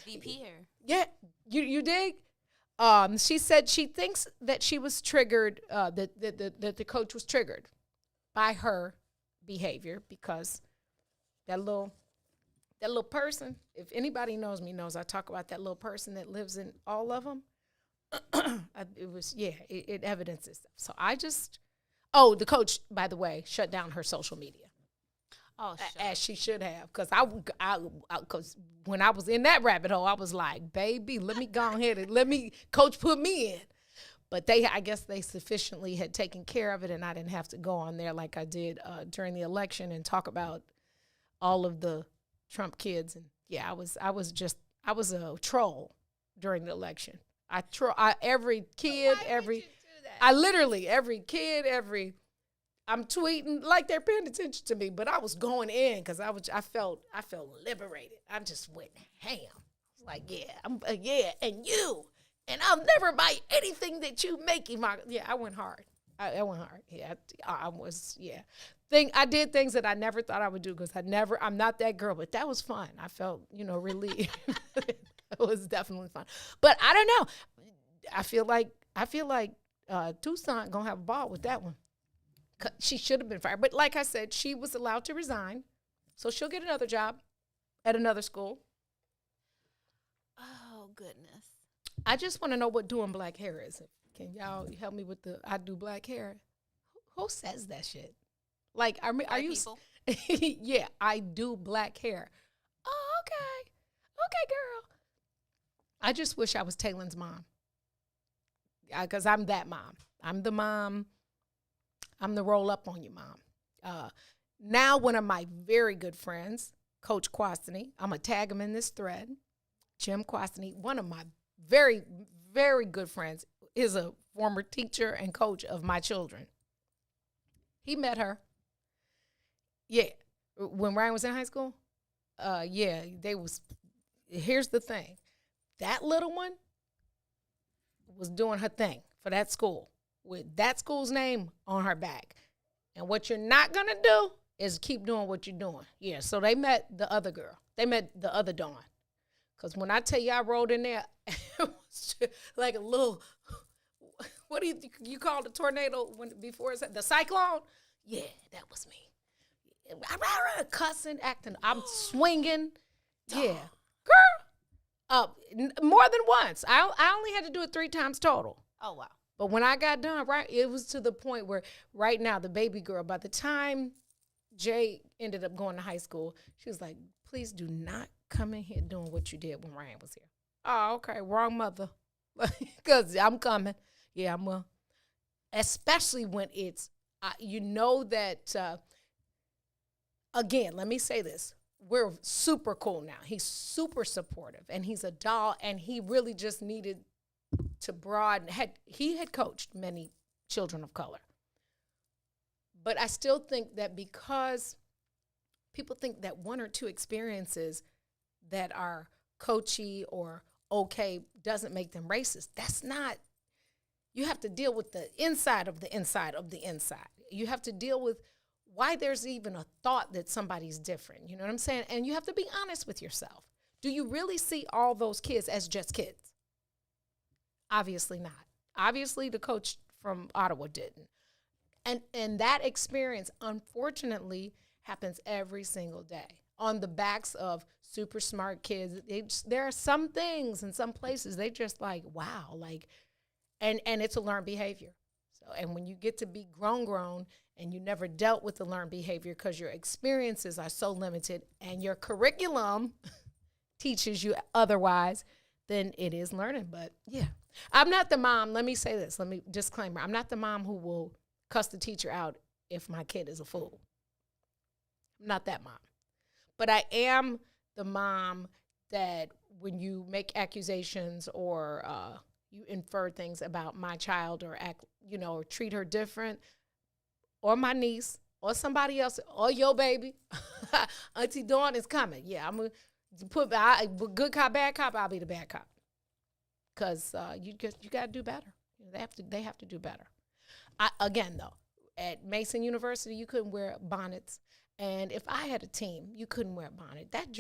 VP hair. Yeah, you dig? She said she thinks that she was triggered, that the coach was triggered by her behavior because that little person, if anybody knows me, knows I talk about that little person that lives in all of them. It evidences stuff. So the coach, by the way, shut down her social media. Oh, as she should have, because because when I was in that rabbit hole, I was like, baby, let me go ahead and let me coach put me in. But I guess they sufficiently had taken care of it, and I didn't have to go on there like I did during the election and talk about all of the Trump kids. And yeah, I was a troll during the election. Every kid, I'm tweeting like they're paying attention to me, but I was going in because I felt liberated. I just went ham. Like, and I'll never buy anything that you make. I went hard. I went hard. Yeah, I did things that I never thought I would do because I'm not that girl, but that was fun. I felt, relieved. It was definitely fun. But I don't know. I feel like Tucson gonna have a ball with that one. She should have been fired. But like I said, she was allowed to resign. So she'll get another job at another school. Oh, goodness. I just want to know what doing black hair is. Can y'all help me with the I do black hair? Who says that shit? Like, are you people? Yeah, I do black hair. Oh, okay. Okay, girl. I just wish I was Taylan's mom. Because I'm that mom. I'm the mom. I'm the roll up on you, mom. Now, one of my very good friends, Coach Quastany, I'm going to tag him in this thread. Jim Quastany, one of my very, very good friends, is a former teacher and coach of my children. He met her. Yeah. When Ryan was in high school, here's the thing. That little one was doing her thing for that school with that school's name on her back. And what you're not going to do is keep doing what you're doing. Yeah, so they met the other girl. They met the other Dawn. Because when I tell you I rode in there, it was like a little, what do you call the tornado before it's the cyclone? Yeah, that was me. I'm cussing, acting, I'm swinging. Yeah. Girl, more than once. I only had to do it 3 times total. Oh, wow. But when I got done, right, it was to the point where right now the baby girl, by the time Jay ended up going to high school, she was like, please do not come in here doing what you did when Ryan was here. Oh, okay, wrong mother. Because I'm coming. Yeah, I'm will. Especially when it's, that, again, let me say this. We're super cool now. He's super supportive, and he's a doll, and he really just needed to broaden. He had coached many children of color. But I still think that because people think that 1 or 2 experiences that are coachy or okay doesn't make them racist. That's not. You have to deal with the inside of the inside of the inside. You have to deal with why there's even a thought that somebody's different. You know what I'm saying? And you have to be honest with yourself. Do you really see all those kids as just kids? Obviously not. Obviously the coach from Ottawa didn't. And that experience, unfortunately, happens every single day on the backs of super smart kids. There are some things in some places they just like, wow, like, and it's a learned behavior. So, and when you get to be grown, and you never dealt with the learned behavior because your experiences are so limited and your curriculum teaches you otherwise, then it is learning. But yeah, I'm not the mom. Let me say this. Let me disclaimer. I'm not the mom who will cuss the teacher out if my kid is a fool. I'm not that mom. But I am the mom that when you make accusations or you infer things about my child or act, or treat her different, or my niece, or somebody else, or your baby, Auntie Dawn is coming. Yeah, I'm going to put good cop, bad cop, I'll be the bad cop. Because you got to do better. They have to do better. Again, though, at Mason University, you couldn't wear bonnets. And if I had a team, you couldn't wear a bonnet. That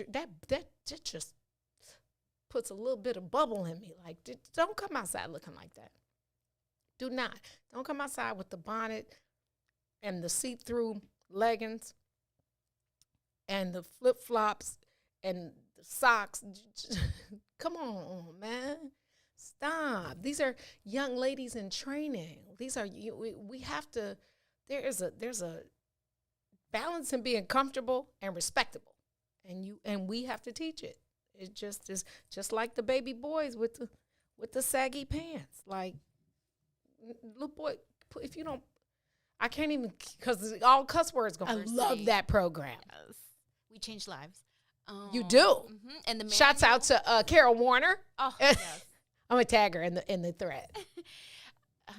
just puts a little bit of bubble in me. Like, don't come outside looking like that. Do not. Don't come outside with the bonnet and the see-through leggings and the flip-flops and the socks. Come on, man. Stop. These are young ladies in training. These are we have to. There's a balance in being comfortable and respectable, and we have to teach it. It just is just like the baby boys with the saggy pants. Like, little boy, if you don't, I can't even, because all cuss words go. I love that program. Yes. We change lives. You do. Mm-hmm. And the shouts out to Carol Warner. Oh, yes. I'm gonna tag her in the thread.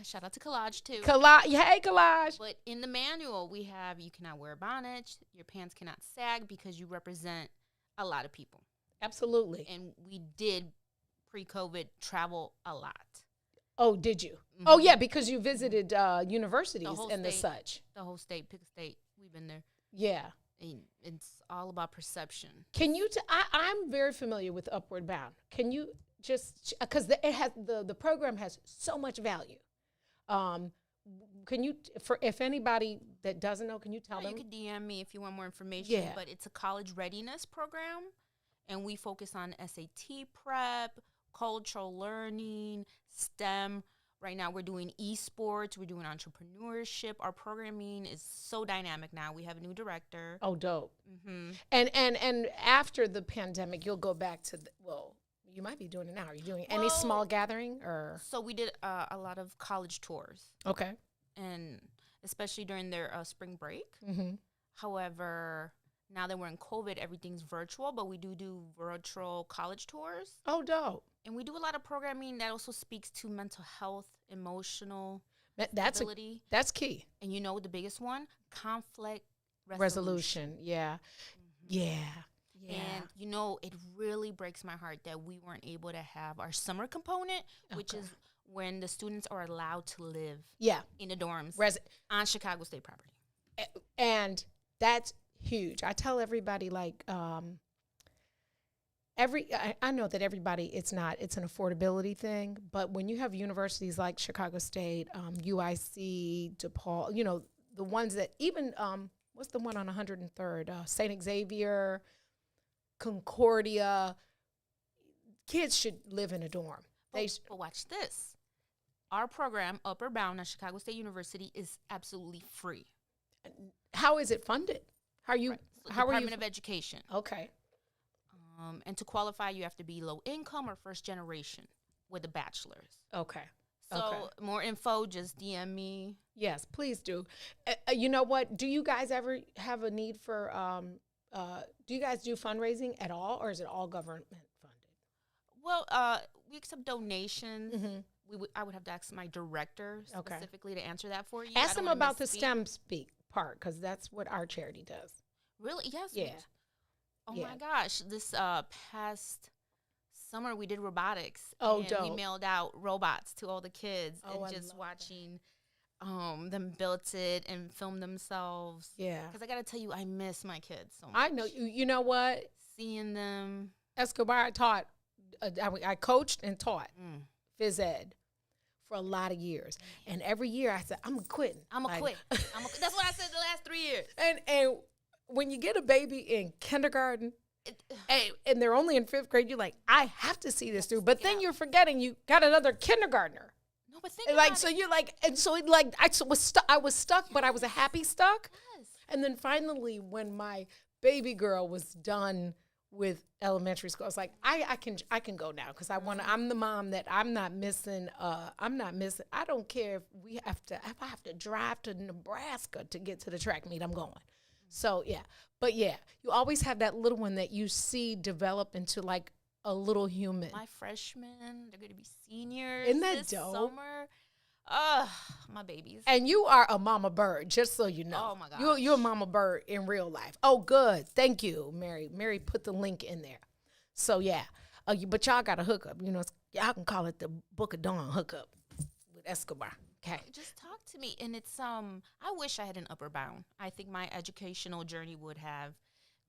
Shout out to Collage too. Hey Collage. But in the manual we have, you cannot wear a bonnet, your pants cannot sag because you represent a lot of people. Absolutely. And we did pre-COVID travel a lot. Oh, did you? Mm-hmm. Oh yeah, because you visited universities and the such. The whole state, pick a state. We've been there. Yeah. And it's all about perception. Can you? I'm very familiar with Upward Bound. Can you just, because the program has so much value. Can you, if anybody that doesn't know, can you tell them? You could DM me if you want more information. Yeah. But it's a college readiness program, and we focus on SAT prep, cultural learning, STEM. Right now we're doing esports, we're doing entrepreneurship. Our programming is so dynamic now. We have a new director. Oh, dope. Mm-hmm. And after the pandemic, you'll go back to, you might be doing it now. Are you doing any small gathering or? So we did a lot of college tours. Okay. And especially during their spring break. Mm-hmm. However, now that we're in COVID, everything's virtual, but we do virtual college tours. Oh, dope. And we do a lot of programming that also speaks to mental health, emotional stability. That's key. And you know the biggest one? Conflict resolution. Yeah. Mm-hmm. Yeah. Yeah. And, it really breaks my heart that we weren't able to have our summer component, which is when the students are allowed to live in the dorms on Chicago State property. And that's huge. I tell everybody, like, I know that everybody, it's an affordability thing, but when you have universities like Chicago State, UIC, DePaul, the ones that even, what's the one on 103rd? St. Xavier, Concordia, kids should live in a dorm. But watch this. Our program, Upper Bound at Chicago State University, is absolutely free. How is it funded? How are you? Right. So how Department are you? of Education. Okay. And to qualify, you have to be low income or first generation with a bachelor's. Okay. So more info, just DM me. Yes, please do. You know what? Do you guys ever have a need for? Do you guys do fundraising at all, or is it all government funded? Well, we accept donations. Mm-hmm. I would have to ask my director specifically to answer that for you. Ask them about the STEM part, because that's what our charity does. Really? Yes. Yeah. Oh my gosh! This past summer we did robotics. Oh, and dope. We mailed out robots to all the kids, and just watching them build it and film themselves. Yeah. Because I gotta tell you, I miss my kids so much. I know. You know what? Seeing them. Escobar taught. I coached and taught phys ed for a lot of years, and every year I said, "I'm quitting. I'm gonna quit. That's what I said the last 3 years." And when you get a baby in kindergarten, and they're only in 5th grade, you're like, I have to see this through. But then you're forgetting you got another kindergartner. No, but think like about so it. you're like, and so it, like I was stuck, but I was a happy stuck. Yes. And then finally, when my baby girl was done with elementary school. It's like I can go now because I'm the mom that I'm not missing. I don't care if I have to drive to Nebraska to get to the track meet, I'm going. So yeah. But yeah, you always have that little one that you see develop into like a little human. My freshmen, they're gonna be seniors. Isn't that this dope? Summer. My babies. And you are a mama bird, just so you know. Oh my gosh. You're a mama bird in real life. Oh, good. Thank you, Mary. Mary put the link in there. So yeah, but y'all got a hookup. You know, y'all can call it the Book of Dawn hookup with Escobar. Okay. Just talk to me, and it's I wish I had an upper bound. I think my educational journey would have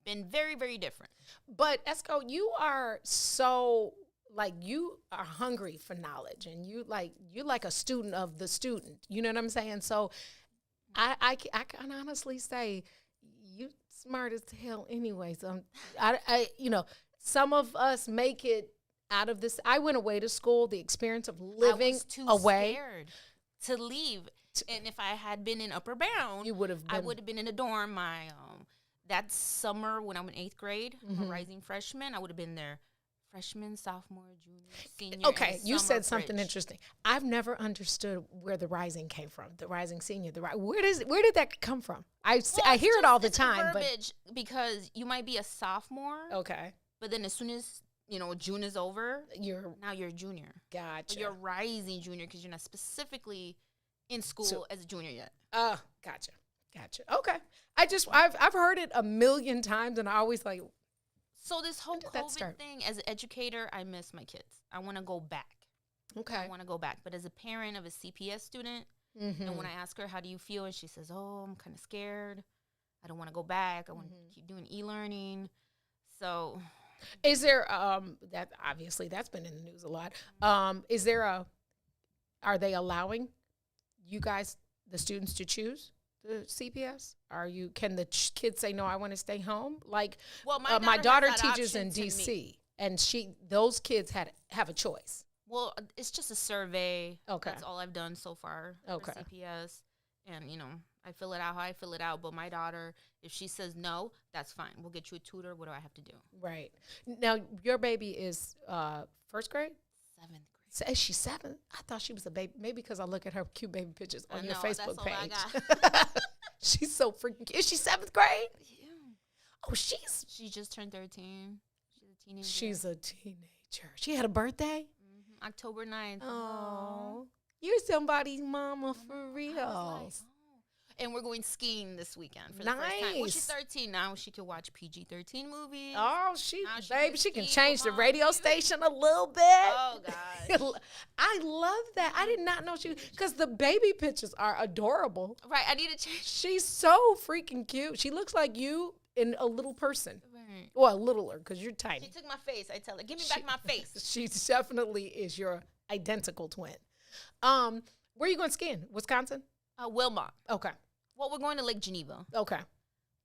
been very, very different. But Esco, you are so like you are hungry for knowledge, and you're like a student of the student. You know what I'm saying? So I can honestly say you smart as hell anyway. So I some of us make it out of this. I went away to school. The experience of living I was too away. scared to leave, and if I had been in upper bound, You would have I been- would have been in a dorm. My that summer when I'm in 8th grade, Mm-hmm. a rising freshman, I would have been there. Freshman, sophomore, junior, senior. Okay, and you summer said something bridge. interesting. I've never understood where the rising came from. The rising senior, where did that come from? I Well, hear it's it all the it's time, but verbiage because you might be a sophomore, okay, but then as soon as June is over, you're now you're a junior. But gotcha. you're a rising junior because you're not specifically in school So- as a junior yet. Gotcha. Okay, I've heard it a million times, and I always like, So this whole did that COVID start? thing, as an educator, I miss my kids. I want to go back. okay, I want to go back. But as a parent of a CPS student, Mm-hmm. and when I ask her, how do you feel? And she says, oh, I'm kind of scared. I don't want to go back. I want to Mm-hmm. keep doing e-learning. So Is there that obviously that's been in the news a lot? Is there are they allowing you guys, the students, to choose the CPS? Can the kids say no? I want to stay home. Like, Well, my daughter has that teaches in option to DC, me. and those kids have a choice. Well, it's just a survey. Okay. That's all I've done so far Okay. for CPS. And, I fill it out how I fill it out. But my daughter, if she says no, that's fine. We'll get you a tutor. What do I have to do? Right now, your baby is first grade. 7th grade. Is she 7? I thought she was a baby. Maybe because I look at her cute baby pictures on I your know, Facebook that's all I page. She's so freaking cute. Is she 7th grade? Yeah. Oh, she's She just turned 13. She's a teenager. She's a teenager. She had a birthday? October 9th. Oh, you're somebody's mama for I was real. like, oh. And we're going skiing this weekend for the first time. Well, Nice. she's 13 now. She can watch PG-13 movies. Oh, Now she baby, can she can ski change with the radio mommy. station a little bit. Oh, gosh. I love that. I did not know because the baby pictures are adorable. Right, I need to change. She's so freaking cute. She looks like you in a little person. Right. Well, littler because you're She tiny. took my face. I tell her, give me back my face. She definitely is your identical twin. Where are you going skiing? Wisconsin? Wilmot. Okay. Well, we're going to Lake Geneva. Okay.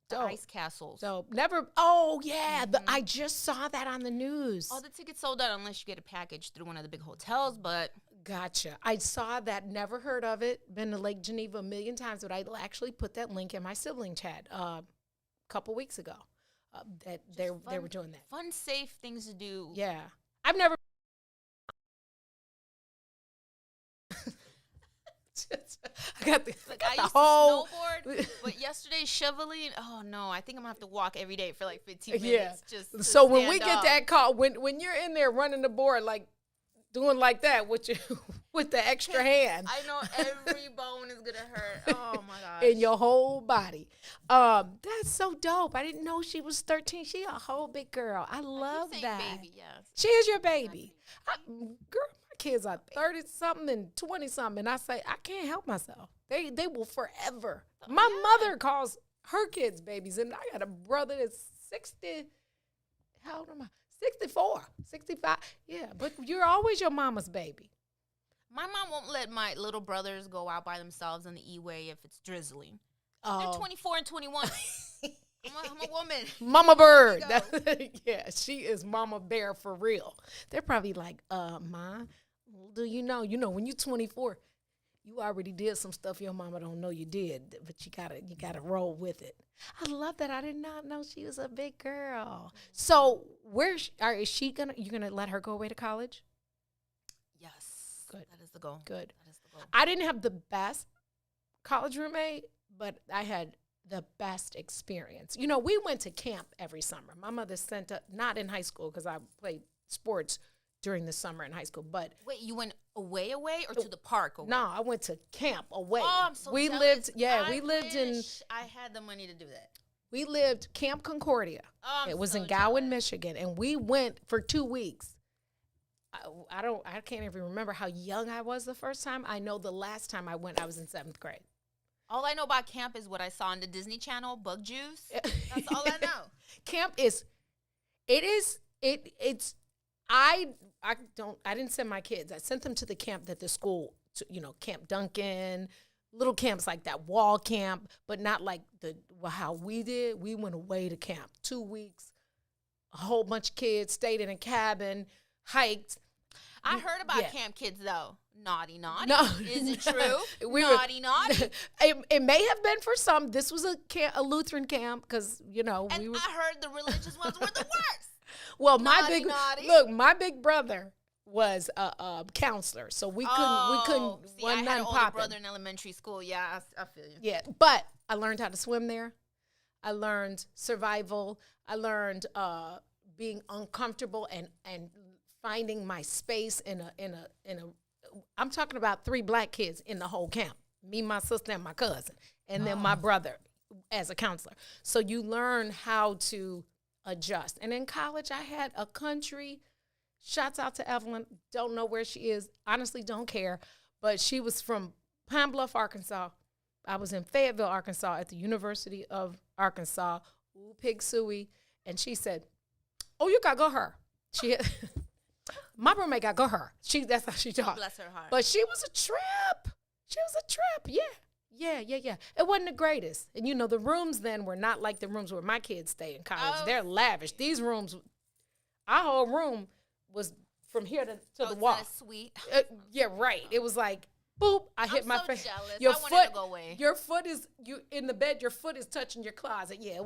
The Dope. ice castles. So never. Oh yeah, I just saw that on the news. All the tickets sold out unless you get a package through one of the big hotels. But Gotcha. I saw that. Never heard of it. Been to Lake Geneva a million times, but I actually put that link in my sibling chat a couple weeks ago. That they were doing that. fun, safe things to do. Yeah, I've never. I got the, Like, got I the used whole. to snowboard, but yesterday shoveling. Oh no, I think I'm gonna have to walk every day for like 15 minutes. Yeah. Just to So when we stand get up. that call, when you're in there running the board like doing like that with you with the extra hand I know every bone is gonna hurt. Oh my gosh. in your whole body, that's so dope. I didn't know she was 13. She a whole big girl. I love saying that. baby, yes. She is your baby. Girl, my kids are 30 something and 20 something, and I say I can't help myself. They will forever. My mother calls her kids babies, and I got a brother that's 60. How old am I? 64, 65. Yeah, but you're always your mama's baby. My mom won't let my little brothers go out by themselves on the E-way if it's drizzling. Oh. They're 24 and 21. I'm a woman. Mama bird. There you Yeah, she is mama bear for real. They're probably like, Ma, do you know, when you're 24, you already did some stuff your mama don't know you did, but you gotta roll with it. I love that. I did not know she was a big girl. So you're gonna let her go away to college? Yes. Good. That is the goal. Good. That is the goal. I didn't have the best college roommate, but I had the best experience. You know, we went to camp every summer. My mother sent us, not in high school because I played sports during the summer in high school, but Wait, you went away or to the park away? no, I went to camp away. Oh, I'm so we jealous. we lived in wish I had the money to do that. we lived Camp Concordia. Oh, I'm It was so in Gowan, jealous. Michigan, and we went for 2 weeks. I can't even remember how young I was the first time. I know the last time I went, I was in 7th grade. All I know about camp is what I saw on the Disney Channel, Bug Juice. That's all I know. Camp it's I didn't send my kids. I sent them to the camp that the school, Camp Duncan, little camps like that, wall camp, but not like how we did. We went away to camp 2 weeks. A whole bunch of kids stayed in a cabin, hiked. I heard about Yeah. camp kids though. Naughty. No. Is it true? We were- naughty. It may have been for some. This was a Lutheran camp because And we were. I heard the religious ones were the worst. Well, naughty. my big brother was a counselor, so we couldn't See, one I had none an older popping. brother in elementary school. Yeah, I feel you. Yeah, but I learned how to swim there. I learned survival. I learned being uncomfortable and finding my space in a. I'm talking about 3 black kids in the whole camp. Me, my sister, and my cousin, and then my brother as a counselor. So you learn how to adjust. And in college, I had a country. Shouts out to Evelyn. Don't know where she is. Honestly, don't care. But she was from Pine Bluff, Arkansas. I was in Fayetteville, Arkansas at the University of Arkansas. Ooh, Pig Suey. And she said, oh, you got to go her. She had, my roommate got to go her. That's how she talked. Bless her heart. But she was a trip. She was a trip. Yeah. It wasn't the greatest. And the rooms then were not like the rooms where my kids stay in college. Oh. They're lavish. These rooms, our whole room was from here to the wall. That's sweet. Yeah, right. It was like, boop, I hit my so face. jealous. Your I wanted foot, to go away. Your foot is in the bed. Your foot is touching your closet. Yeah, it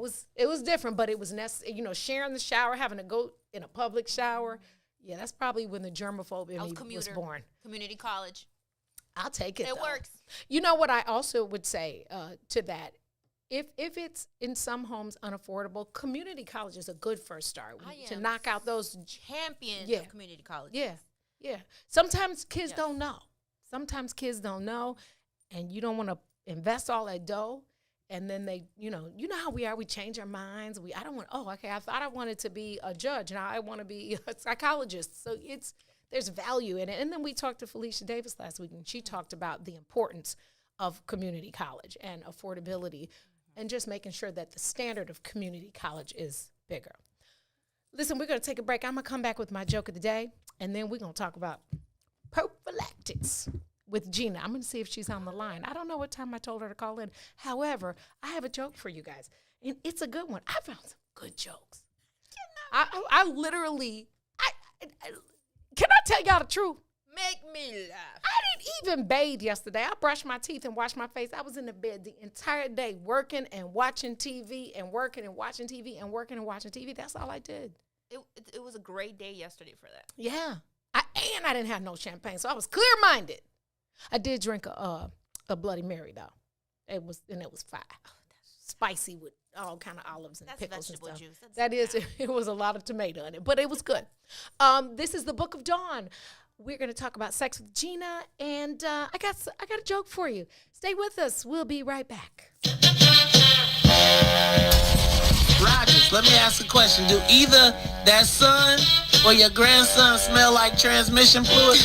was different, but it was necessary. Sharing the shower, having to go in a public shower. Yeah, that's probably when the germophobia in me was born. Community college. I'll take it. It though. works. You know what I also would say to that? If it's in some homes unaffordable, community college is a good first start to knock out those. Champions Yeah. of community college. Yeah. Sometimes kids don't know. Sometimes kids don't know, and you don't want to invest all that dough. And then they, you know how we are. We change our minds. I thought I wanted to be a judge. Now I want to be a psychologist. So there's value in it. And then we talked to Felicia Davis last week, and she talked about the importance of community college and affordability, and just making sure that the standard of community college is bigger. Listen, we're going to take a break. I'm going to come back with my joke of the day, and then we're going to talk about prophylactics with Gina. I'm going to see if she's on the line. I don't know what time I told her to call in. However, I have a joke for you guys, and it's a good one. I found some good jokes. I literally, can I tell y'all the truth? Make me laugh. I didn't even bathe yesterday. I brushed my teeth and washed my face. I was in the bed the entire day working and watching TV and working and watching TV and working and watching TV. That's all I did. It was a great day yesterday for that. Yeah. I didn't have no champagne, so I was clear-minded. I did drink a Bloody Mary, though. It was fire. Spicy with all kind of olives and That's pickles and vegetable stuff. juice. It was a lot of tomato in it, but it was good. This is the Book of Dawn. We're going to talk about sex with Gina, and I got a joke for you. Stay with us. We'll be right back. Rogers, let me ask a question. Do either that son or your grandson smell like transmission fluid?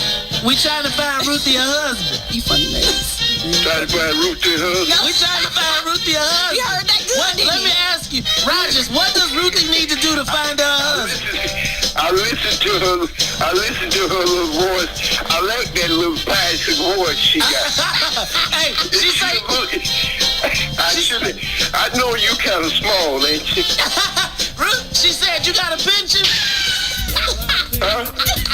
We trying to find Ruthie a husband. You funny niggas. Trying to find Ruthie her husband. We trying to find Ruthie a husband. You heard that good, let me ask you, Rogers, what does Ruthie need to do to find her husband? I listen to her little voice. I like that little passing voice she got. Hey, she say, I know you kind of small, ain't you? Ruth, she said you got a pension. Huh?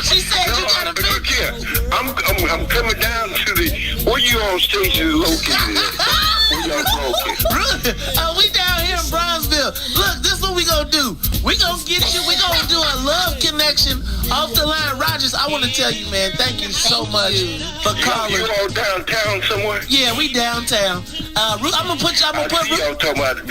She said you got a Look pension. here. I'm coming down to the Where you on station located at? Where y'all located? We down here in Bronzeville. Look, this is what we gonna do. We gonna get you. We gonna do a love connection off the line. Rogers, I want to tell you, man, thank you so much for calling. You all downtown somewhere? Yeah, we downtown. Ruth, I'm gonna put y'all talking about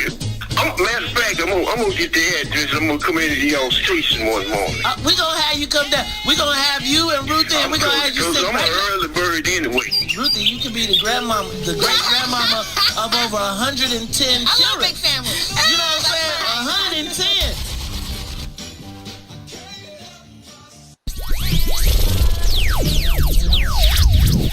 matter of fact, I'm gonna get the address. I'm gonna come into y'all station one morning. We gonna have you come down. We gonna have you and Ruthie, and we gonna have you sit I'm an early bird anyway. Ruthie, you can be the grandmama, the great grandmama of over 110 children. I love big families. You know what I'm saying? 110.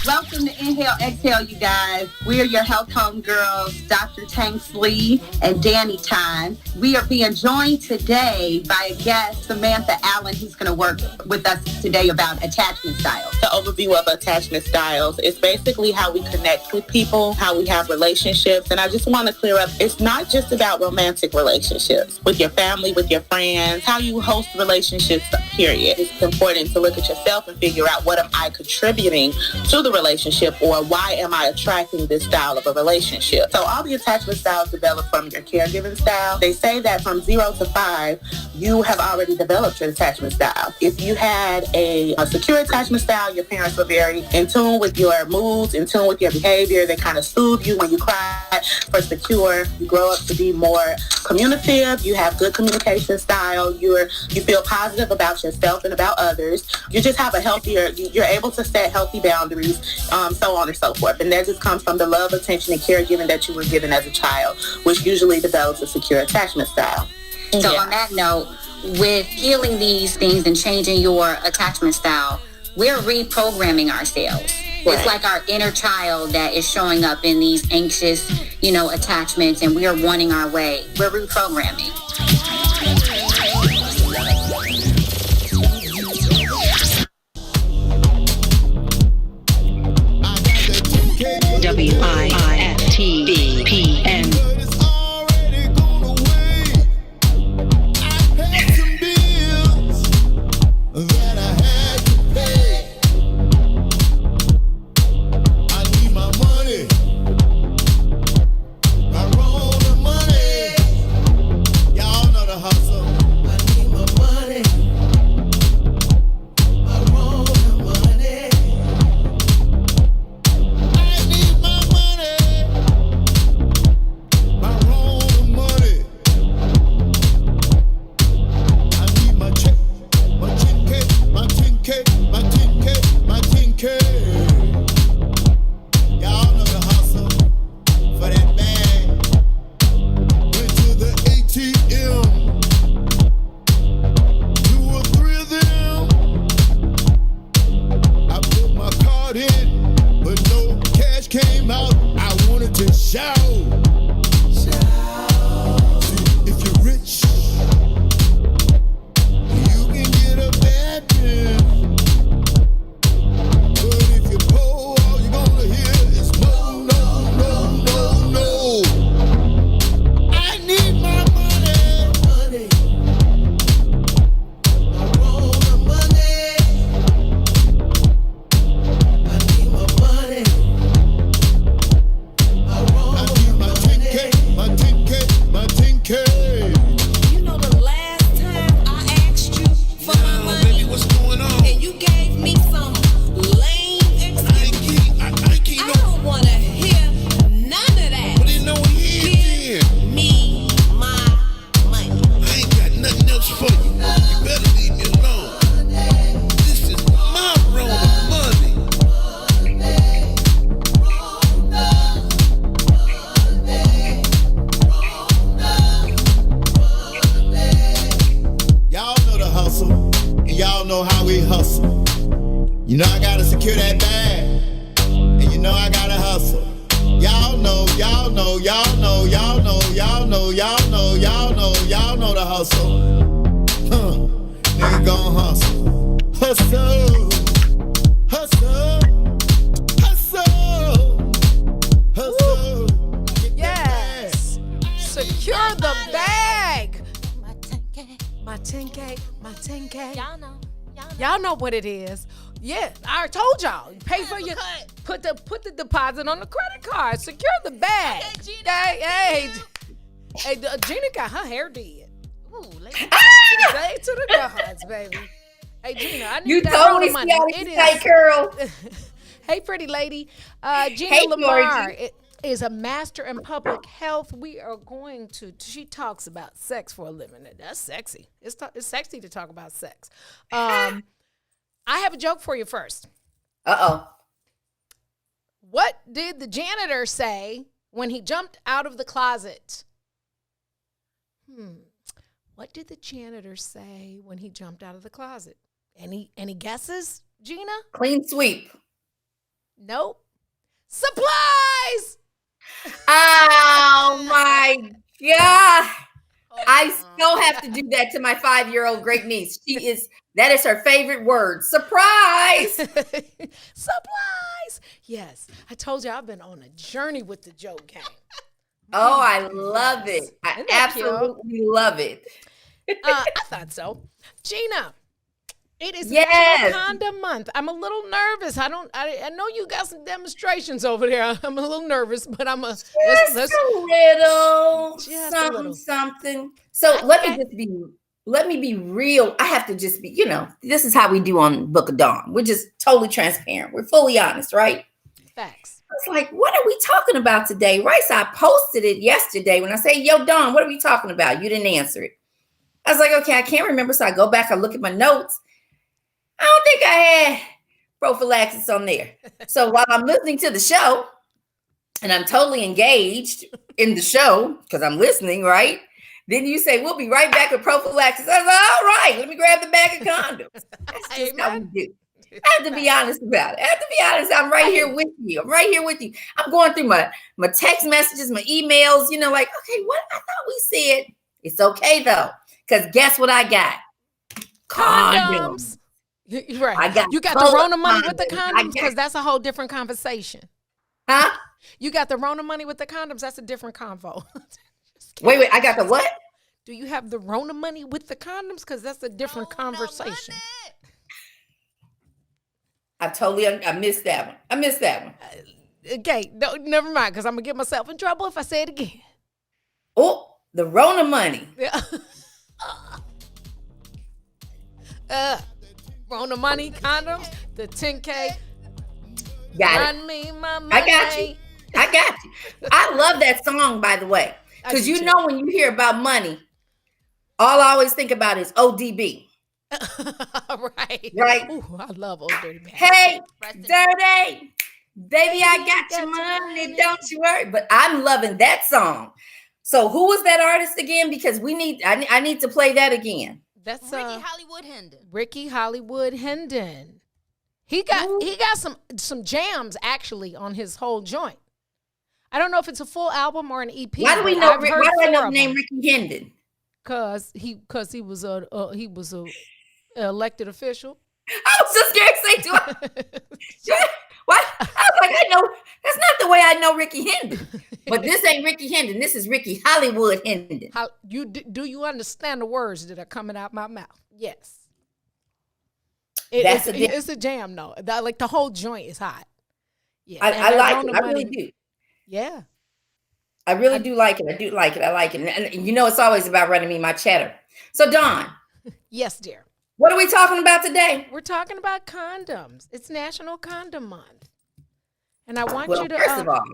Welcome to Inhale, Exhale, you guys. We are your health home girls, Dr. Tanks Lee and Danny Time. We are being joined today by a guest, Samantha Allen, who's going to work with us today about attachment styles. The overview of attachment styles is basically how we connect with people, how we have relationships. And I just want to clear up, it's not just about romantic relationships with your family, with your friends, how you host relationships, period. It's important to look at yourself and figure out, what am I contributing to the relationship, or why am I attracting this style of a relationship? So all the attachment styles develop from your caregiving style. They say that from 0 to 5, you have already developed your attachment style. If you had a secure attachment style, your parents were very in tune with your moods, in tune with your behavior. They kind of soothe you when you cry. For secure, you grow up to be more communicative. You have good communication style. You feel positive about yourself and about others. You just have a healthier, you're able to set healthy boundaries, so on and so forth. And that just comes from the love, attention, and caregiving that you were given as a child, which usually develops a secure attachment style. So on that note, with healing these things and changing your attachment style, we're reprogramming ourselves. Right. It's like our inner child that is showing up in these anxious, attachments, and we are wanting our way. We're reprogramming. WIFTBPN. Y'all know what it is. Yeah, I told y'all. Pay for your put the deposit on the credit card. Secure the bag. Okay, Gina. Hey, Gina got her hair did. Ooh, lady. Say to the gods, baby. Hey, Gina, I need You that totally Rona see money. how It we tight, girl. Hey, pretty lady. Gina Hey, Lamar Georgie. is a master in public health. We are going to. She talks about sex for a living. That's sexy. It's sexy to talk about sex. I have a joke for you first. Uh-oh. What did the janitor say when he jumped out of the closet? What did the janitor say when he jumped out of the closet? Any guesses, Gina? Clean sweep. Nope. Supplies! Oh my God. I still have to do that to my 5-year-old great niece. That is her favorite word. Surprise. Supplies! Yes. I told you I've been on a journey with the joke game. Oh, I love it. I Isn't that cute? absolutely love it. I thought so. Gina, it is Yes. National Condom Month. I'm a little nervous. I know you got some demonstrations over there. I'm a little nervous, but I'm Just a little. Something. So let me be real. I have to just be, this is how we do on Book of Dawn. We're just totally transparent. We're fully honest, right? Facts. It's like, what are we talking about today? Right? So I posted it yesterday when I say, yo, Dawn, what are we talking about? You didn't answer it. I was like, okay, I can't remember. So I go back, I look at my notes. I don't think I had prophylaxis on there. So while I'm listening to the show and I'm totally engaged in the show because I'm listening, right? Then you say, we'll be right back with prophylaxis. I was like, all right, let me grab the bag of condoms. That's just how we do. I have to be honest about it. I have to be honest. I'm right here with you. I'm going through my text messages, my emails, like, okay, what I thought we said. It's okay though. Because guess what I got? Condoms. Right. You got the Rona money with the condoms? Because that's a whole different conversation. Huh? You got the Rona money with the condoms? That's a different convo. Wait, I got the what? Do you have the Rona money with the condoms? Because that's a different conversation. I missed that one. Okay, no, never mind, because I'm going to get myself in trouble if I say it again. Oh, the Rona money. Yeah. Rona money, condoms, the 10K. Got Run me my money. I got you. I love that song, by the way. Because when you hear about money, all I always think about is ODB. Right. Ooh, I love old dirty bag. Hey, dirty. Baby, I got your money, don't you worry. But I'm loving that song. So who was that artist again? Because I need to play that again. That's Ricky Hollywood Hendon. Ricky Hollywood Hendon. He got some jams actually on his whole joint. I don't know if it's a full album or an EP. Why do we know? Why do I know the name Ricky Hendon? Cause he was a elected official. I was just scared to say what? I was like, I know that's not the way I know Ricky Hendon. But this ain't Ricky Hendon. This is Ricky Hollywood Hendon. Do you understand the words that are coming out my mouth? Yes. It's a jam though. Like the whole joint is hot. Yeah, I like it. I really do. Yeah. I really do like it. I do like it. I like it. And it's always about running me my cheddar. So Dawn. Yes, dear. What are we talking about today? We're talking about condoms. It's National Condom Month. And I want you to first of all,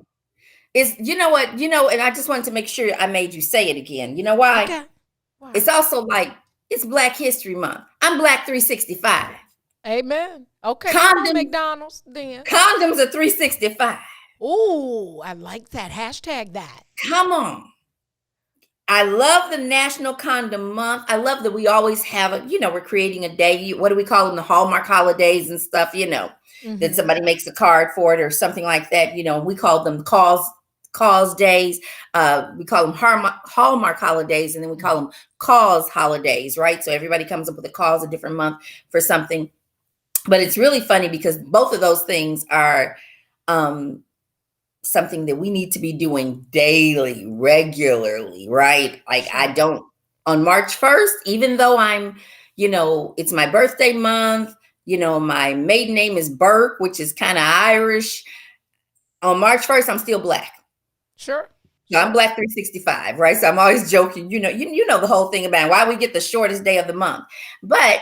and I just wanted to make sure I made you say it again. You know why? Okay. Why? It's also like it's Black History Month. I'm Black 365. Amen. Okay. McDonald's then. Condoms are 365. Ooh, I like that. Hashtag that. Come on. I love the National Condom Month. I love that we always have we're creating a day. What do we call them? The Hallmark holidays and stuff, that somebody makes a card for it or something like that. We call them cause days. We call them Hallmark holidays, and then we call them cause holidays, right? So everybody comes up with a cause a different month for something. But it's really funny because both of those things are something that we need to be doing daily, regularly, right? Like I don't on March 1st, even though I'm, it's my birthday month, My maiden name is Burke, which is kind of Irish. On March 1st, I'm still Black. Sure. So I'm Black 365, right? So I'm always joking, you know the whole thing about why we get the shortest day of the month. But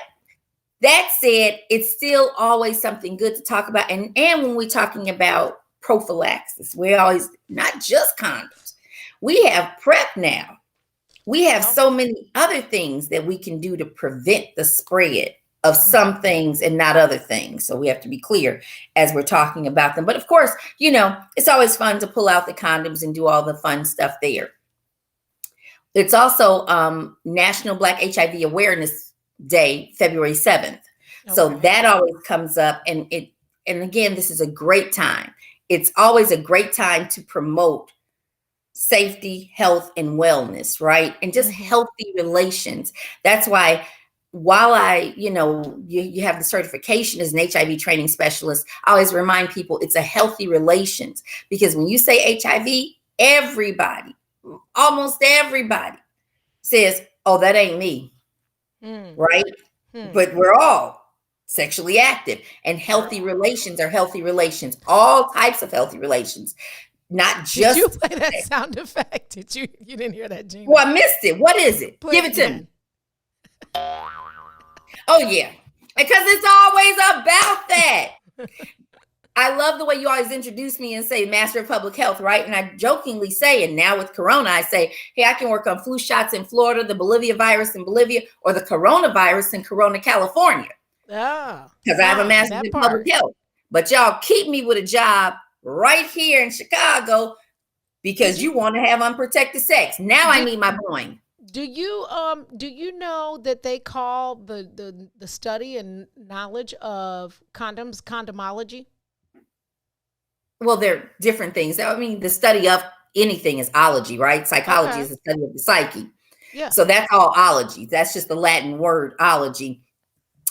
that said, it's still always something good to talk about. And when we're talking about prophylaxis, we're always not just condoms. We have PrEP now. We have so many other things that we can do to prevent the spread of some things and not other things. So we have to be clear as we're talking about them. But of course, it's always fun to pull out the condoms and do all the fun stuff there. It's also National Black HIV Awareness Day, February 7th. Okay. So that always comes up. And again, this is a great time. It's always a great time to promote safety, health, and wellness, right? And just healthy relations. That's why while you have the certification as an HIV training specialist, I always remind people it's a healthy relations, because when you say HIV, everybody, almost everybody says, oh, that ain't me. Right? But we're all sexually active, and healthy relations are healthy relations, all types of healthy relations. Not just. Did you play that sound effect? Did you didn't hear that, Gina? Well, I missed it. What is it? Give it to me. Oh, yeah. Because it's always about that. I love the way you always introduce me and say Master of Public Health, right? And I jokingly say, and now with Corona, I say, hey, I can work on flu shots in Florida, the Bolivia virus in Bolivia, or the coronavirus in Corona, California. Oh. Because I have a Master of Public Health. But y'all keep me with a job right here in Chicago because you want to have unprotected sex. Now I need my Boeing. Do you know that they call the study and knowledge of condoms condomology? Well, they're different things. I mean, the study of anything is ology, right? Psychology is the study of the psyche. Yeah. So that's all ology. That's just the Latin word ology.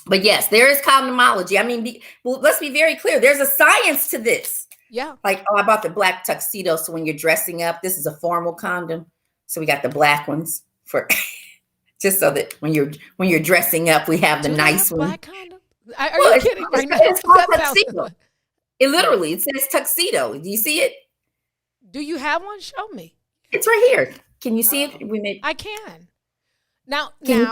But yes, there is condomology. I mean, let's be very clear. There's a science to this. Yeah. Like, I bought the black tuxedo. So when you're dressing up, this is a formal condom. So we got the black ones for just so that when you're dressing up, we have the nice one. Black condom? Are you kidding right now? It's called tuxedo. It literally, it says tuxedo. Do you see it? Do you have one? Show me. It's right here. Can you see it? I can. Now, yeah.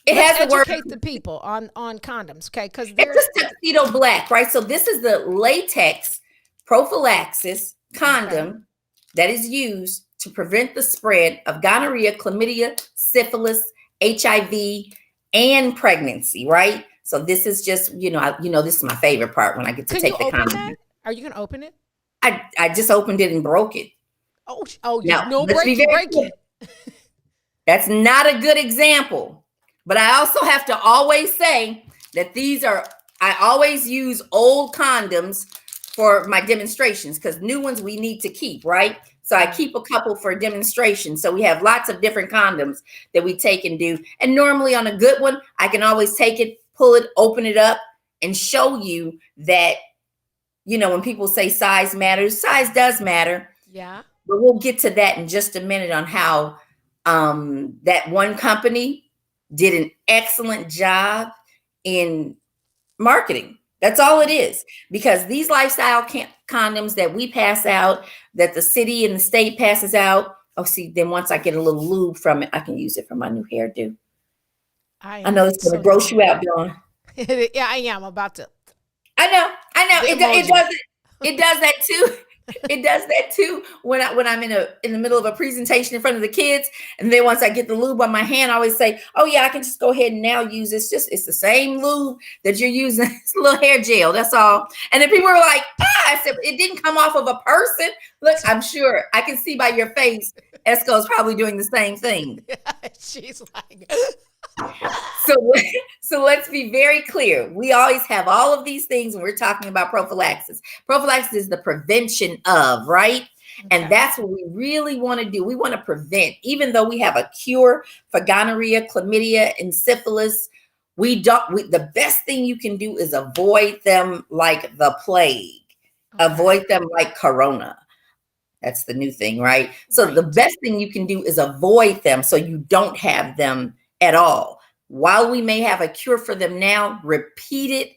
It has the word. Educate the people on condoms, okay? Because it's just tuxedo black, right? So this is the latex prophylaxis condom that is used to prevent the spread of gonorrhea, chlamydia, syphilis, HIV, and pregnancy, right? So this is just, this is my favorite part when I get to take the condom. That? Are you going to open it? I just opened it and broke it. Yeah. No, break it. That's not a good example. But I also have to always say that I always use old condoms for my demonstrations because new ones we need to keep, right? So I keep a couple for demonstration. So we have lots of different condoms that we take and do. And normally on a good one, I can always take it, pull it, open it up, and show you that, when people say size matters, size does matter. Yeah. But we'll get to that in just a minute on how that one company did an excellent job in marketing. That's all it is. Because these lifestyle condoms that we pass out, that the city and the state passes out, then once I get a little lube from it, I can use it for my new hairdo. I know it's going to gross you out, Dawn. Yeah, I am about to. I know. It does that too. It does that too when I'm in the middle of a presentation in front of the kids, and then once I get the lube on my hand, I always say, "Oh yeah, I can just go ahead and now use this. It's the same lube that you're using. It's a little hair gel. That's all." And then people were like, I said, "It didn't come off of a person." Look, I'm sure I can see by your face, Esco's probably doing the same thing. She's like. So let's be very clear. We always have all of these things when we're talking about prophylaxis. Prophylaxis is the prevention of, right? Okay. And that's what we really want to do. We want to prevent, even though we have a cure for gonorrhea, chlamydia, and syphilis. The best thing you can do is avoid them like the plague. Okay. Avoid them like Corona. That's the new thing, right? So the best thing you can do is avoid them so you don't have them at all. while we may have a cure for them now, repeated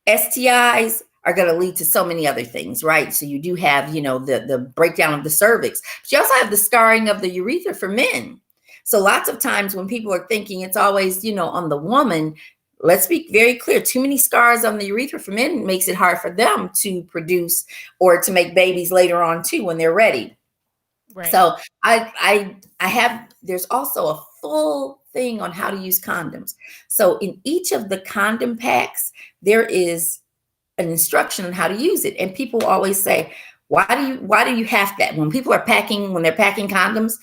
STIs are going to lead to so many other things, right? So you do have, the breakdown of the cervix, but you also have the scarring of the urethra for men. So lots of times when people are thinking it's always, on the woman, let's be very clear. Too many scars on the urethra for men makes it hard for them to produce or to make babies later on too, when they're ready. Right. So there's also a full thing on how to use condoms. So in each of the condom packs, there is an instruction on how to use it. And people always say, why do you have that? When they're packing condoms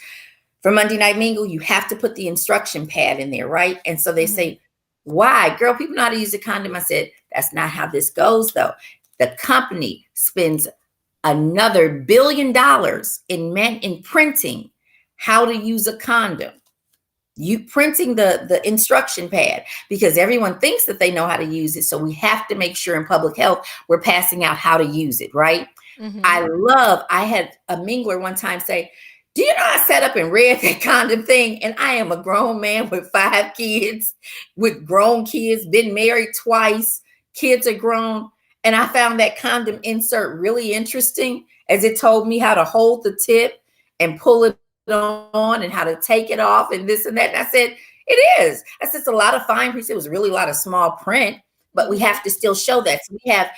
for Monday Night Mingle, you have to put the instruction pad in there, right? And so they say, why? Girl, people know how to use a condom. I said, that's not how this goes, though. The company spends another $1 billion in printing how to use a condom. You printing the instruction pad, because everyone thinks that they know how to use it. So we have to make sure in public health, we're passing out how to use it, right? Mm-hmm. I had a mingler one time say, do you know I sat up and read that condom thing? And I am a grown man with 5 kids, with grown kids, been married twice, kids are grown. And I found that condom insert really interesting, as it told me how to hold the tip and pull it on and how to take it off and this and that. And I said, it is. I said, it's a lot of fine print. It was really a lot of small print, but we have to still show that. So we have,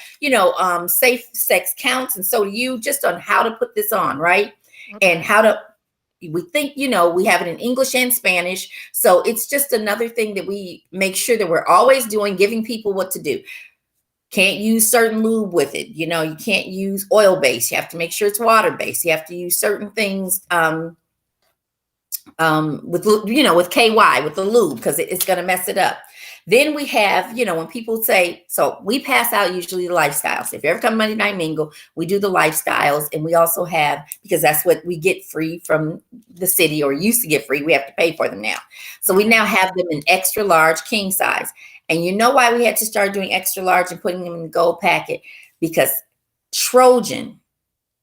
safe sex counts. And so do you, just on how to put this on, right? Okay. And we think, we have it in English and Spanish. So it's just another thing that we make sure that we're always doing, giving people what to do. Can't use certain lube with it. You can't use oil-based. You have to make sure it's water-based. You have to use certain things, with KY, with the lube, because it's going to mess it up. Then we have, when people say, so we pass out usually the lifestyles. If you ever come Monday Night Mingle, we do the lifestyles. And we also have, because that's what we get free from the city, or used to get free, we have to pay for them now. So we now have them in extra large king size. And you know why we had to start doing extra large and putting them in the gold packet? Because Trojan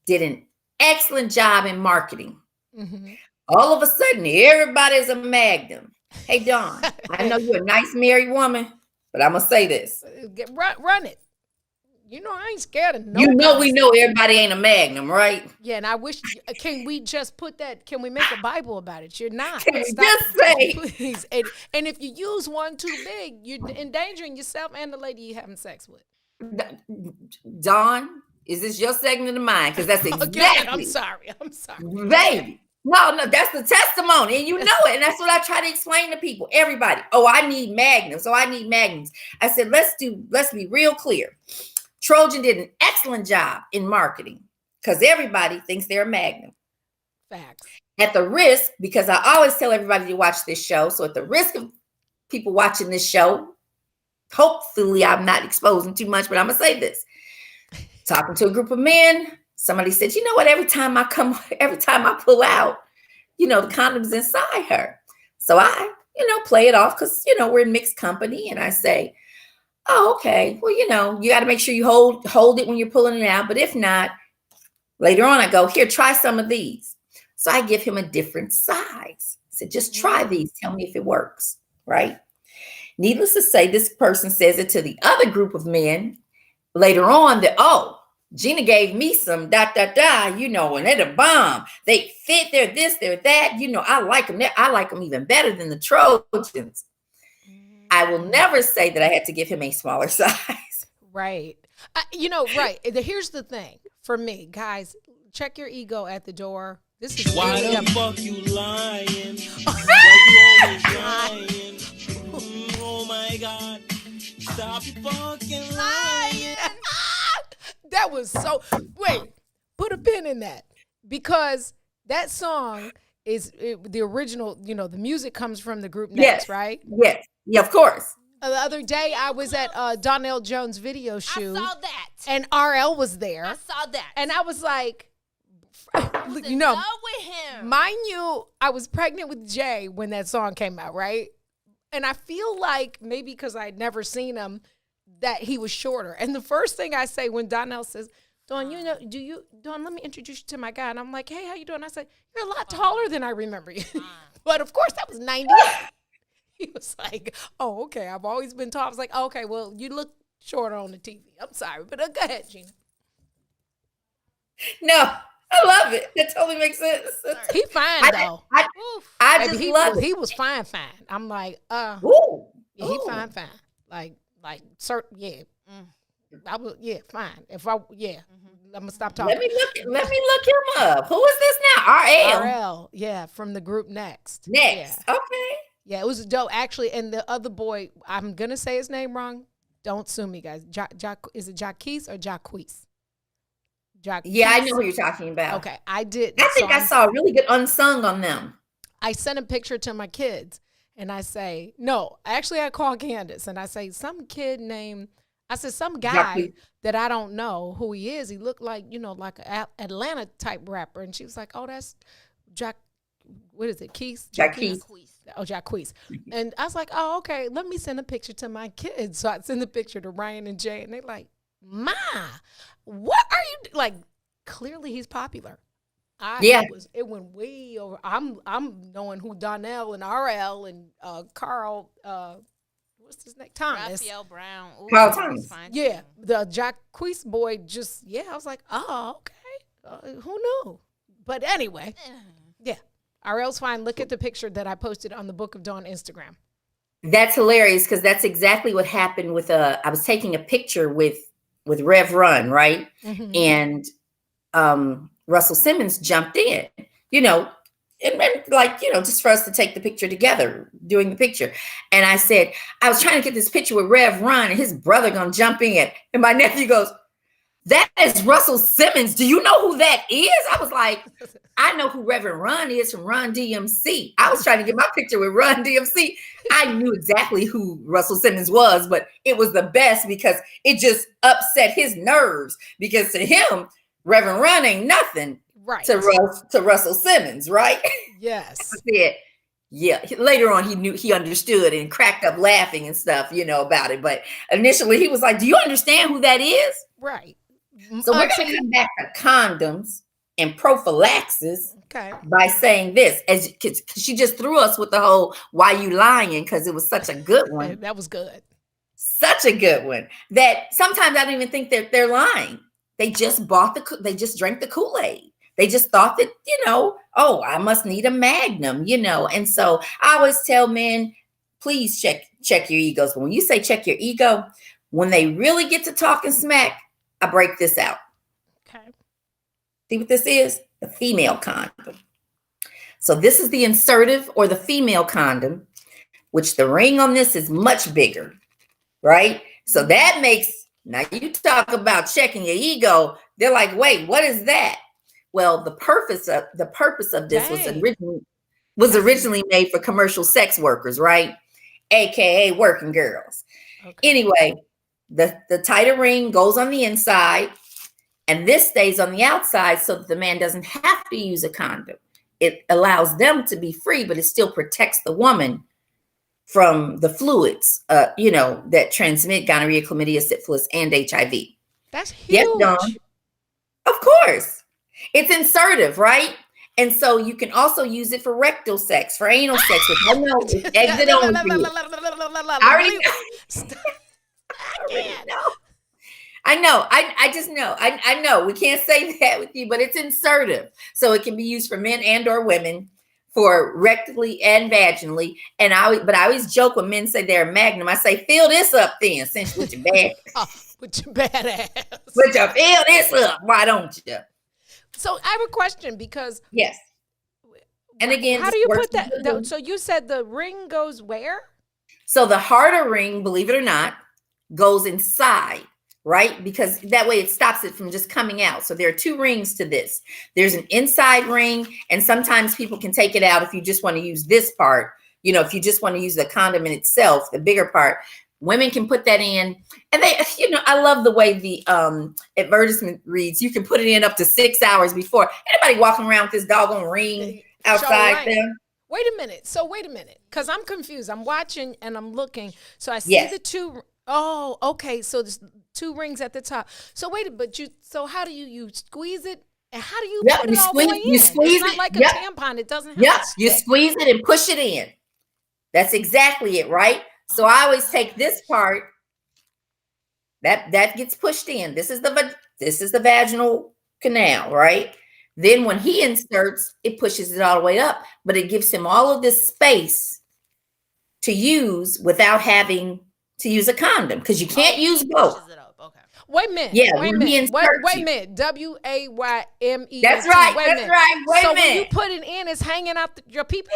did an excellent job in marketing. Mm-hmm. All of a sudden, everybody's a Magnum. Hey, Dawn, I know you're a nice married woman, but I'm going to say this. Run it. I ain't scared of no. We know everybody ain't a Magnum, right? Yeah, and I wish, can we just put that, can we make a Bible about it? You're not. Can we just say? Please. And if you use one too big, you're endangering yourself and the lady you're having sex with. Dawn, is this your segment of mine? Because that's exactly. I'm sorry. Baby. No, that's the testimony, and you know it. And that's what I try to explain to people. Everybody, I need magnums. I said, let's be real clear. Trojan did an excellent job in marketing, because everybody thinks they're a magnum. Facts. At the risk, because I always tell everybody to watch this show. So at the risk of people watching this show, hopefully I'm not exposing too much, but I'm going to say this. Talking to a group of men, somebody said, you know what? Every time I pull out, the condom's inside her. So I, play it off, because, we're in mixed company. And I say, oh, okay. Well, you got to make sure you hold it when you're pulling it out. But if not, later on, I go, here, try some of these. So I give him a different size. I said, just try these. Tell me if it works. Right. Needless to say, this person says it to the other group of men later on that, Gina gave me some and they're the bomb. They fit, they're this, they're that. I like them. I like them even better than the Trojans. I will never say that I had to give him a smaller size. Right. Right. Here's the thing for me, guys, check your ego at the door. This is why the fuck you lying? Why you always lying? Oh my God. Stop fucking lying. That was so, wait, put a pin in that, because that song is the original, the music comes from the group Next, right? Yes. Yeah, of course. The other day I was at Donnell Jones' video shoot. I saw that. And RL was there. I saw that. And I was like, I was in love with him. Mind you, I was pregnant with Jay when that song came out, right? And I feel like maybe because I'd never seen him, that he was shorter. And the first thing I say when Donnell says, Dawn, Dawn, let me introduce you to my guy. And I'm like, hey, how you doing? I said, you're a lot taller than I remember you. But of course, that was 98. He was like, oh, okay. I've always been tall. I was like, okay, well, you look shorter on the TV. I'm sorry, but go ahead, Gina. No, I love it. That totally makes sense. He fine though. I just love it. He was fine. I'm like, Ooh. yeah, he fine. Like, certain, yeah. I was, yeah, fine. If I, yeah, I'm gonna stop talking. Let me look him up. Who is this now? RL, yeah, from the group Next. Yeah. Okay. Yeah, it was dope actually. And the other boy, I'm gonna say his name wrong. Don't sue me, guys. Is it Jaquise or Jaquise? Yeah, I know who you're talking about. Okay, I did. I think I saw a really good unsung on them. I sent a picture to my kids, and I say, no, actually, I call Candace, and I say, some kid named, I said, some guy that I don't know who he is. He looked like, like an Atlanta type rapper, and she was like, oh, that's what is it, Keith? Jaquise. Oh, Jaquise. And I was like, oh, okay, let me send a picture to my kids. So I send the picture to Ryan and Jay, and they're like, Ma, what are you, like, clearly he's popular. It went way over. I'm knowing who Donnell and RL and Carl, what's his name? Thomas. Raphael Brown. Ooh, Carl Thomas. Yeah, the Jaquise boy I was like, oh, okay. Who knew? But anyway, yeah. RL's fine. Look at the picture that I posted on the Book of Dawn Instagram. That's hilarious because that's exactly what happened with I was taking a picture with Rev Run, right? Mm-hmm. And Russell Simmons jumped in, and like, just for us to take the picture together, doing the picture. And I said, I was trying to get this picture with Rev Run and his brother gonna jump in. And my nephew goes, that is Russell Simmons. Do you know who that is? I was like, I know who Reverend Run is from Run DMC. I was trying to get my picture with Run DMC. I knew exactly who Russell Simmons was, but it was the best because it just upset his nerves because to him, Reverend Run ain't nothing to Russell Simmons, right? Yes. I said, yeah. Later on, he understood and cracked up laughing and stuff, about it. But initially, he was like, do you understand who that is? Right. So we're going to come back to condoms and prophylaxis by saying this, cause she just threw us with the whole "why you lying?" because it was such a good one. That was good. Such a good one that sometimes I don't even think they're lying. They just they just drank the Kool-Aid. They just thought that, oh, I must need a Magnum, And so I always tell men, please check your egos. But when you say check your ego, when they really get to talking smack, I break this out. Okay. See what this is? The female condom. So this is the insertive or the female condom, which the ring on this is much bigger, right? So that makes, now you talk about checking your ego. They're like, wait, what is that? Well, the purpose of this was originally made for commercial sex workers, right? AKA working girls. Okay. Anyway, the tighter ring goes on the inside and this stays on the outside so that the man doesn't have to use a condom. It allows them to be free, but it still protects the woman from the fluids, that transmit gonorrhea, chlamydia, syphilis, and HIV. That's huge. Yes, Dawn. Of course. It's insertive, right? And so you can also use it for rectal sex, for anal sex, which I know is exit only. I already know. I know. I just know. I know. We can't say that with you, but it's insertive. So it can be used for men and or women for rectally and vaginally. And I always joke when men say they're a Magnum. I say, fill this up then, since with your bad. With your bad ass. With your fill this up. Why don't you? So I have a question because. Yes. And again, how do you put that? So you said the ring goes where? So the harder ring, believe it or not, goes inside, right? Because that way it stops it from just coming out. So there are two rings to this. There's an inside ring, and sometimes people can take it out if you just want to use this part. If you just want to use the condom in itself, the bigger part, women can put that in. And they, I love the way the advertisement reads. You can put it in up to 6 hours before. Anybody walking around with this doggone ring outside them? Wait a minute. Because I'm confused. I'm watching and I'm looking. So I see the two. Oh, okay. So there's two rings at the top. So so how do you squeeze it? And how do you put it all the way in? You squeeze it's not it. Like a tampon. It doesn't have you squeeze it and push it in. That's exactly it, right? So I always take this part that gets pushed in. This is the vaginal canal, right? Then when he inserts, it pushes it all the way up, but it gives him all of this space to use without having to use a condom, because you can't use both. Wait a minute. Yeah, wait a minute. Wait a minute. WAYME. That's right. That's right. Wait a minute. When you put it in, it's hanging out your pee-pee?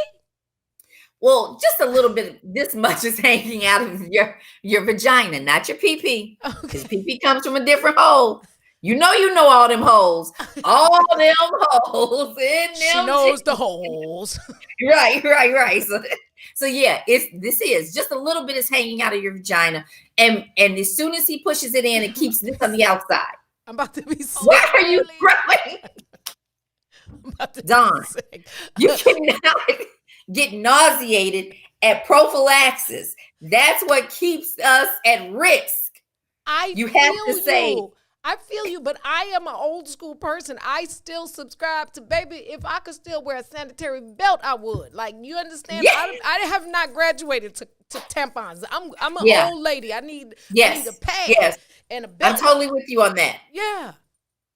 Well, just a little bit. This much is hanging out of your vagina, not your pee-pee. Because pee-pee comes from a different hole. You know all them holes. All them holes in them. She knows the holes. Right. So yeah, this is just a little bit is hanging out of your vagina, and as soon as he pushes it in, it keeps this on the outside. I'm about to be sick. Why are you growing? Dawn, you can now get nauseated at prophylaxis. That's what keeps us at risk. I feel you, but I am an old school person. I still subscribe to, baby, if I could still wear a sanitary belt, I would. Like, you understand? Yeah. I have not graduated to tampons. I'm an old lady. I need a pad and a belt. I'm totally with you on that. Yeah.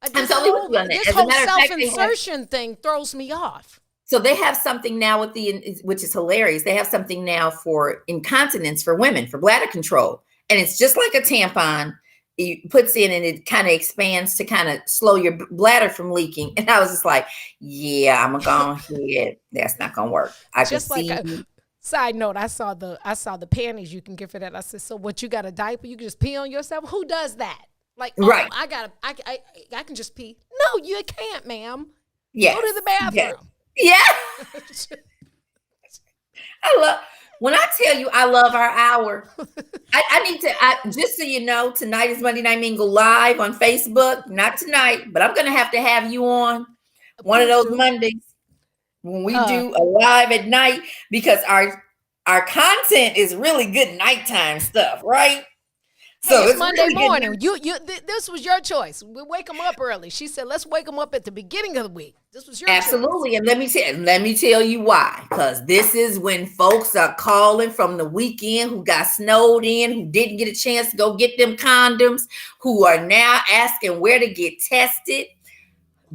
I'm totally with you on that. This whole self-insertion thing throws me off. So they have something now which is hilarious. They have something now for incontinence for women, for bladder control. And it's just like a tampon. It puts in and it kind of expands to kind of slow your bladder from leaking. And I was just like, yeah, I'm going to go ahead. That's not going to work. Side note, I saw the panties you can get for that. I said, so what, you got a diaper? You can just pee on yourself? Who does that? Like, right. I can just pee. No, you can't, ma'am. Yeah. Go to the bathroom. Yeah. When I tell you I love our hour, I need to, just so you know, tonight is Monday Night Mingle live on Facebook. Not tonight, but I'm going to have you on one of those Mondays when we do a live at night, because our content is really good nighttime stuff, right? So it's Monday morning. This was your choice. We wake them up early. She said, let's wake them up at the beginning of the week. This was your Absolutely. choice. And let me tell you why. Because this is when folks are calling from the weekend who got snowed in, who didn't get a chance to go get them condoms, who are now asking where to get tested.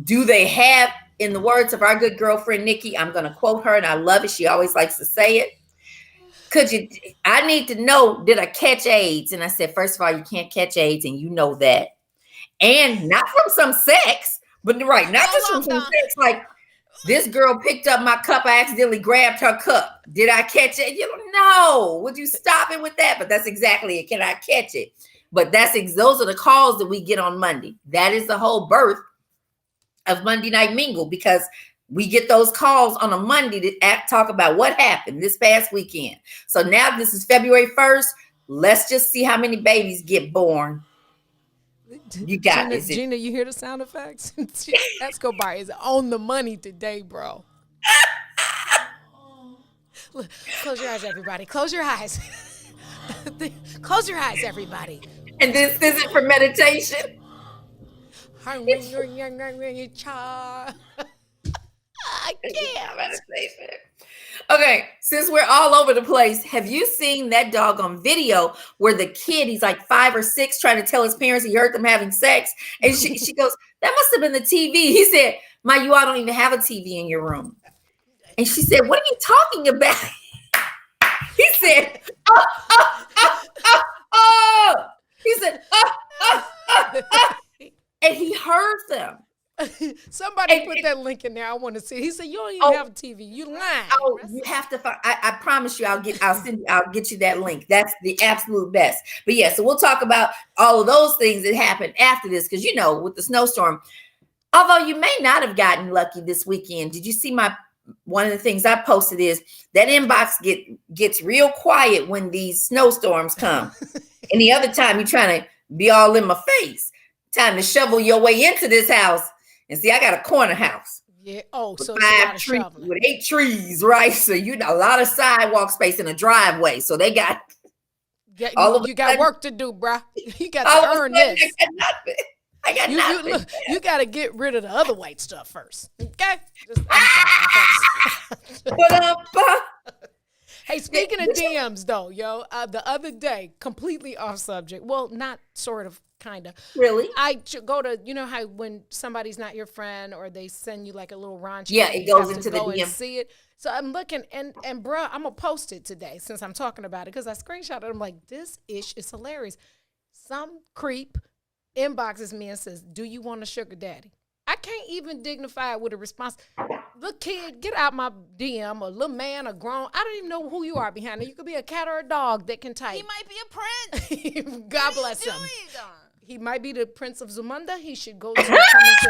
Do they have, in the words of our good girlfriend, Nikki, I'm going to quote her, and I love it. She always likes to say it. I need to know, did I catch AIDS? And I said, first of all, you can't catch AIDS, and you know that. And not from some sex, but right, not just from some sex. Like, this girl picked up my cup, I accidentally grabbed her cup. Did I catch it? No. Would you stop it with that? But that's exactly it. Can I catch it? But those are the calls that we get on Monday. That is the whole birth of Monday Night Mingle, because we get those calls on a Monday to talk about what happened this past weekend. So now this is February 1st. Let's just see how many babies get born. You got it. Gina, you hear the sound effects? Escobar is on the money today, bro. Look, close your eyes, everybody. Close your eyes. Close your eyes, everybody. And this isn't for meditation. I can't. Okay, since we're all over the place, have you seen that doggone video where the kid, he's like 5 or 6, trying to tell his parents he heard them having sex? And she goes, that must have been the TV. He said, Ma, you all don't even have a TV in your room. And she said, what are you talking about? He said, oh. He said, and he heard them. Somebody put that link in there. I want to see. He said, "You don't even have a TV. You lying." Oh, you have to find. I promise you, I'll get you that link. That's the absolute best. But yeah, so we'll talk about all of those things that happened after this, because with the snowstorm. Although you may not have gotten lucky this weekend, did you see one of the things I posted is that inbox gets real quiet when these snowstorms come. And the other time you're trying to be all in my face, time to shovel your way into this house. And see, I got a corner house. Yeah. Oh, so it's a lot of trees, with 8 trees, right? So a lot of sidewalk space in a driveway. So they got you got work to do, bruh. You got to earn this. I got nothing. Look, you got to get rid of the other white stuff first. Okay? Hey, speaking of DMs though, yo, the other day, completely off subject. Well, not sort of, kind of. Really? I go to, you know how when somebody's not your friend or they send you like a little raunchy. Yeah, thing, it you goes have into to the go DM. and see it. So I'm looking and bruh, I'm gonna post it today since I'm talking about it because I screenshot it. I'm like, this ish is hilarious. Some creep inboxes me and says, "Do you want a sugar daddy?" I can't even dignify it with a response. Look, kid, get out my DM. A little man, a grown. I don't even know who you are behind it. You could be a cat or a dog that can type. He might be a prince. God bless him. Don? He might be the Prince of Zamunda. He should go to Coming to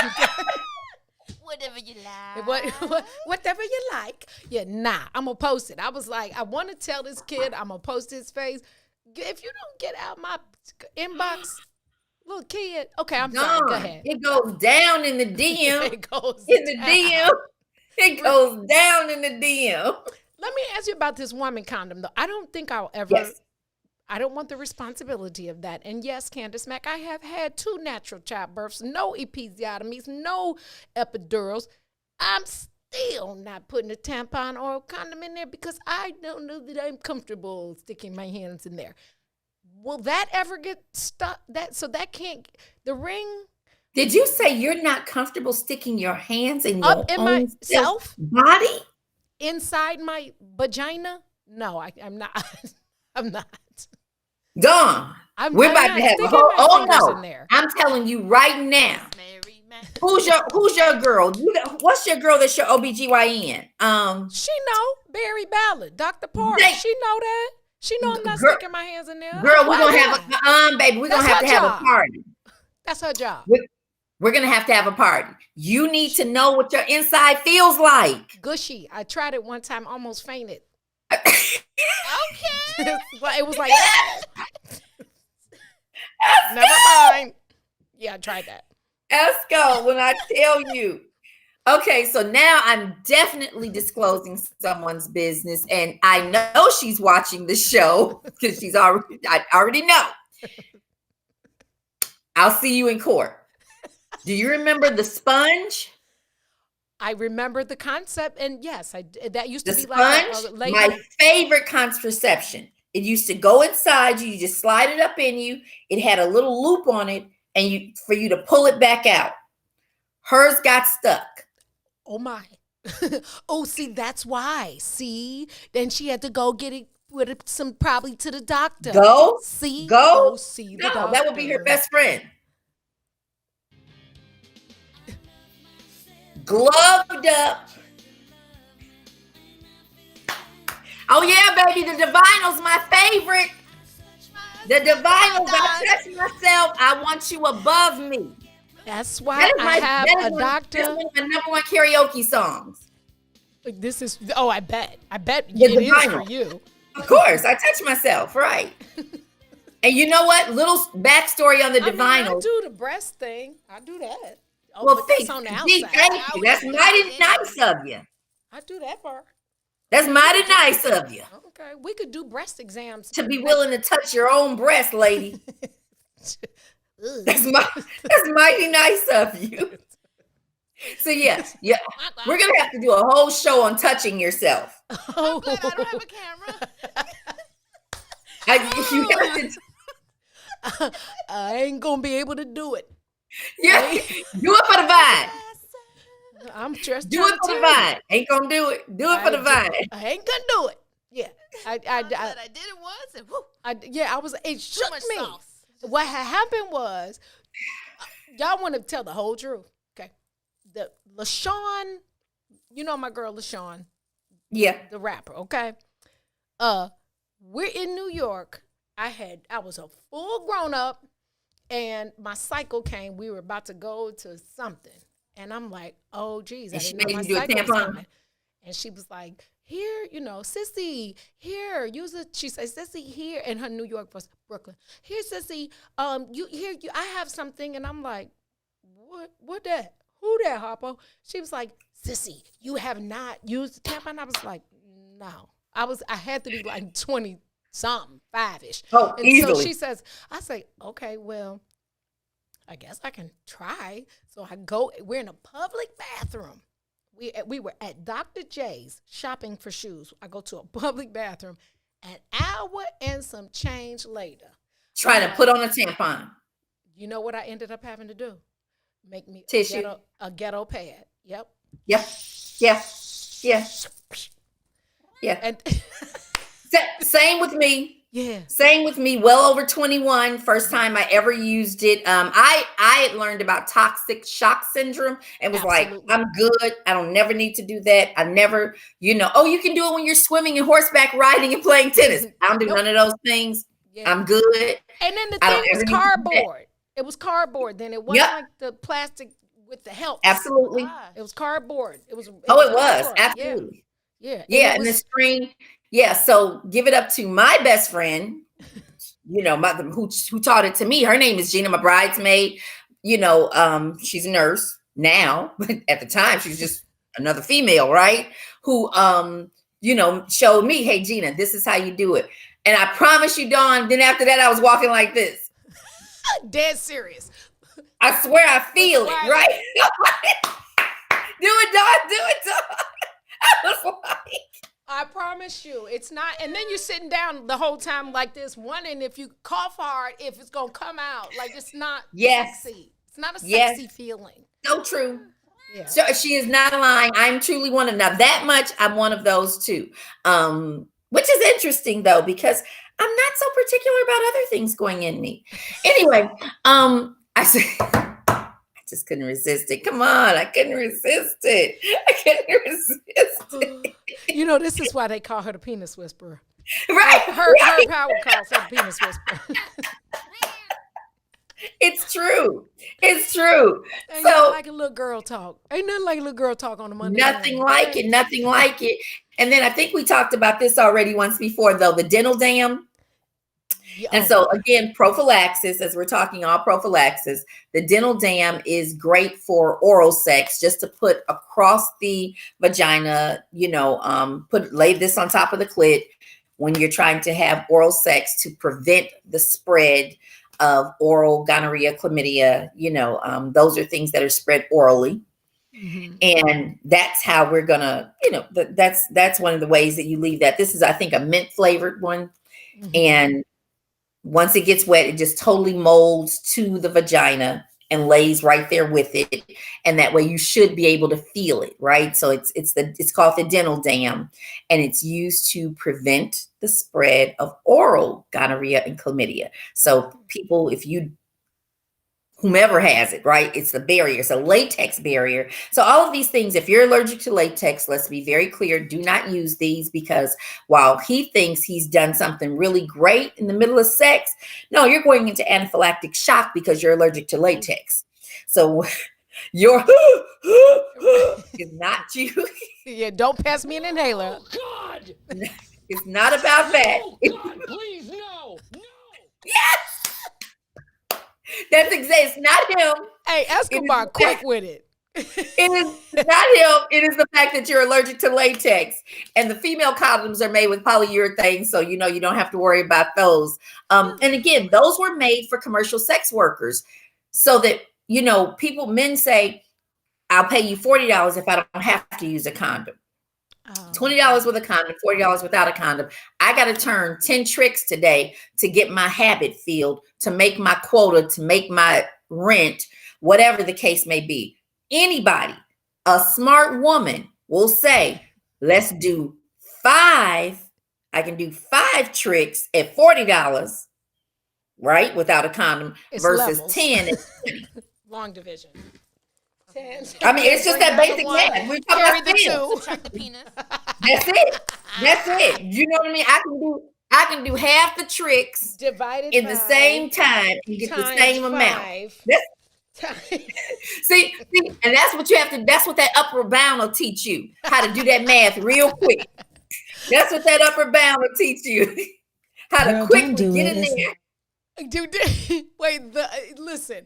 America. Whatever you like. Whatever you like. Yeah, nah, I'm going to post it. I was like, I want to tell this kid, I'm going to post his face. If you don't get out my inbox, little kid. Okay, I'm sorry. Go ahead. It goes down in the DM. It goes in the down. DM. It goes down in the DM. Let me ask you about this woman condom, though. I don't think I'll ever. Yes. I don't want the responsibility of that. And yes, Candace Mack, I have had 2 natural childbirths, no episiotomies, no epidurals. I'm still not putting a tampon or a condom in there because I don't know that I'm comfortable sticking my hands in there. Will that ever get stuck? That can't. The ring. Did you say you're not comfortable sticking your hands in your Up in own myself? body? Inside my vagina? No, I'm not. I'm not. Dawn, we're about to have a whole. Oh no! in there. I'm telling you right now. Who's your girl? What's your girl that's your OBGYN? She know Barry Ballard, Dr. Park. She know that. She know I'm not sticking my hands in there. Girl, we're gonna have baby. We're gonna have to have a party. That's her job. We're gonna have to have a party. You need to know what your inside feels like. Gushy. I tried it one time, almost fainted. Okay. It was like, never mind. Yeah, I tried that. Esco, when I tell you. Okay, so now I'm definitely disclosing someone's business, and I know she's watching the show because I already know. I'll see you in court. Do you remember the sponge? I remember the concept, and yes, that used to The be like sponge, a my favorite contraception. It used to go inside you. You just slide it up in you. It had a little loop on it, and for you to pull it back out. Hers got stuck. Oh my! Oh, see, that's why. See, then she had to go get it with some probably to the doctor. Go see, go see. No, that would be her best friend. Gloved up. Oh yeah, baby, the Divinals, my favorite. The Divinals, I touch myself. I want you above me. That's why I have a doctor. That's one of my number 1 karaoke songs. This is, I bet it is for you. Of course, I touch myself, right? And you know what? Little backstory on the Divinals. I do the breast thing. I do that. Well, but that's on the outside. Thank you. That's mighty nice of you. I do that part. That's mighty nice of you. Okay, we could do breast exams. To be willing to touch your own breast, lady. That's mighty nice of you. So yes, yeah, we're gonna have to do a whole show on touching yourself. I'm glad I don't have a camera. I ain't gonna be able to do it. Yeah, do it for the vine. I'm just do it for the vine. Ain't gonna do it. Do it for the vine. I ain't gonna do it. Yeah, I did it once and whoo. It shook me. Sauce. What had happened was, y'all want to tell the whole truth, okay? The LaShawn, you know my girl LaShawn, yeah, the rapper, okay? We're in New York. I was a full grown up, and my cycle came. We were about to go to something, and I'm like, oh geez, I didn't know my cycle was coming. And she was like, here, sissy, here, she said, sissy, here, in her New York voice, Brooklyn. Here, sissy, I have something. And I'm like, what that? Who that, Harpo? She was like, sissy, you have not used the tampon? I was like, no. I had to be like 20-something, 5-ish. Oh, and easily. So she says, I say, okay, well, I guess I can try. So I go, we're in a public bathroom. We were at Dr. J's shopping for shoes. I go to a public bathroom an hour and some change later. Trying to put on a tampon. You know what I ended up having to do? Make me Tissue. a ghetto pad. Yep. Yeah. Yeah. Yeah. Yeah. And same with me. yeah. Same with me. Well over 21. First time I ever used it. I had learned about toxic shock syndrome and was Absolutely. like, I'm good. I don't never need to do that. I never, you can do it when you're swimming and horseback riding and playing tennis. I don't do none of those things. Yeah. I'm good. And then the I don't thing was ever need to do that. cardboard. It was cardboard. Then it wasn't like the plastic with the help. Absolutely. It was cardboard. It was. It was. cardboard. Absolutely. Yeah. Yeah. it And the was- screen. Yeah. So give it up to my best friend, who taught it to me. Her name is Gina, my bridesmaid. She's a nurse now, but at the time she was just another female, right? Who, showed me, hey, Gina, this is how you do it. And I promise you, Dawn, then after that, I was walking like this. dead serious. I swear I feel it, right? Do it, Dawn. Do it, Dawn. I was like, I promise you, it's not. And then you're sitting down the whole time like this, wondering if you cough hard, if it's gonna come out. Like it's not sexy. It's not a sexy feeling. So true. Yeah. So she is not lying. I'm truly one of now that much. I'm one of those too. Which is interesting though, because I'm not so particular about other things going in me. Anyway, I just couldn't resist it. Come on, I couldn't resist it. I couldn't resist it. This is why they call her the penis whisperer. Right. Her power calls her the penis whisperer. It's true. It's true. Ain't So nothing like a little girl talk. Ain't nothing like a little girl talk on a Monday. nothing morning. like it. Nothing like it. And then I think we talked about this already once before, though, the dental dam. Yeah, And so again, prophylaxis, as we're talking all prophylaxis, the dental dam is great for oral sex, just to put across the vagina, lay this on top of the clit when you're trying to have oral sex to prevent the spread of oral gonorrhea, chlamydia, those are things that are spread orally. Mm-hmm. And that's how we're gonna, that's one of the ways that you leave that. This is, I think, a mint flavored one. Mm-hmm. And once it gets wet, it just totally molds to the vagina and lays right there with it. And that way you should be able to feel it, right? So it's called the dental dam, and it's used to prevent the spread of oral gonorrhea and chlamydia. So people, whomever has it, right? It's the barrier. It's a latex barrier. So all of these things, if you're allergic to latex, let's be very clear, do not use these, because while he thinks he's done something really great in the middle of sex, no, you're going into anaphylactic shock because you're allergic to latex. So your is not you. Yeah, don't pass me an inhaler. Oh, God! It's not about that. Oh, God, please, no! No! Yes! That's exactly. It's not him. Hey, Escobar, quick with it. It is not him. It is the fact that you're allergic to latex, and the female condoms are made with polyurethane, so you don't have to worry about those. And again, those were made for commercial sex workers, so that men say, "I'll pay you $40 if I don't have to use a condom." $20 with a condom, $40 without a condom. I got to turn 10 tricks today to get my habit filled, to make my quota, to make my rent, whatever the case may be. Anybody, a smart woman will say, let's do 5. I can do 5 tricks at $40, right? Without a condom, It's versus levels. 10. Long division. 10. I mean, it's just that basic math. We're talking Carry about the sales. 2. Subtract the penis. That's it. That's it. You know what I mean? I can do half the tricks Divided in the same time and get the same amount. See, and that's what you have to. That's what that upper bound will teach you, how to do that math real quick. That's what that upper bound will teach you, how to quickly get in there. Dude, wait. Listen,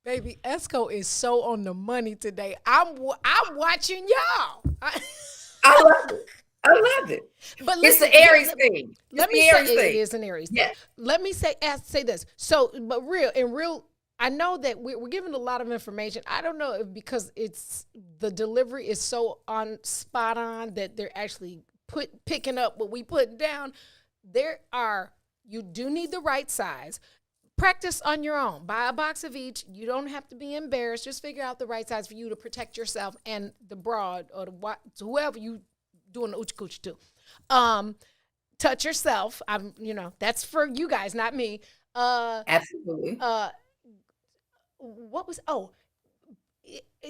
baby, Esco is so on the money today. I'm watching y'all. I love it. I love it. But It's listen, the Aries thing. Let It's me the say Aries it thing. is an Aries thing. Yeah. Let me say this. So, but in real I know that we're giving a lot of information. I don't know if because it's the delivery is so on spot on that they're actually picking up what we put down. You do need the right size. Practice on your own. Buy a box of each. You don't have to be embarrassed. Just figure out the right size for you to protect yourself and the broad or whoever you doing the oochie coochie to. Touch yourself. That's for you guys, not me. Absolutely.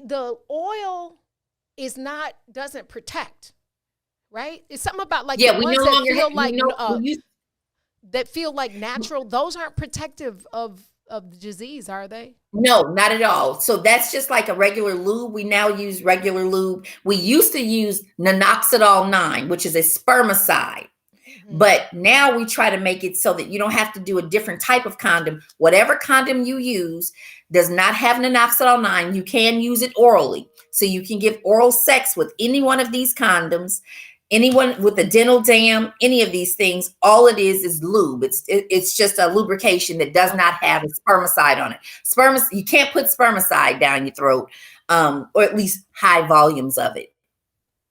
The oil doesn't protect, right? It's something about like we ones no that longer feel have, like we that feel like natural. Those aren't protective of the disease, are they? No, not at all. So that's just like a regular lube. We now use regular lube. We used to use minoxidil 9, which is a spermicide. But now we try to make it so that you don't have to do a different type of condom. Whatever condom you use does not have minoxidil 9. You can use it orally. So you can give oral sex with any one of these condoms, anyone with a dental dam, any of these things. All it is lube. It's just a lubrication that does not have a spermicide on it. You can't put spermicide down your throat, or at least high volumes of it,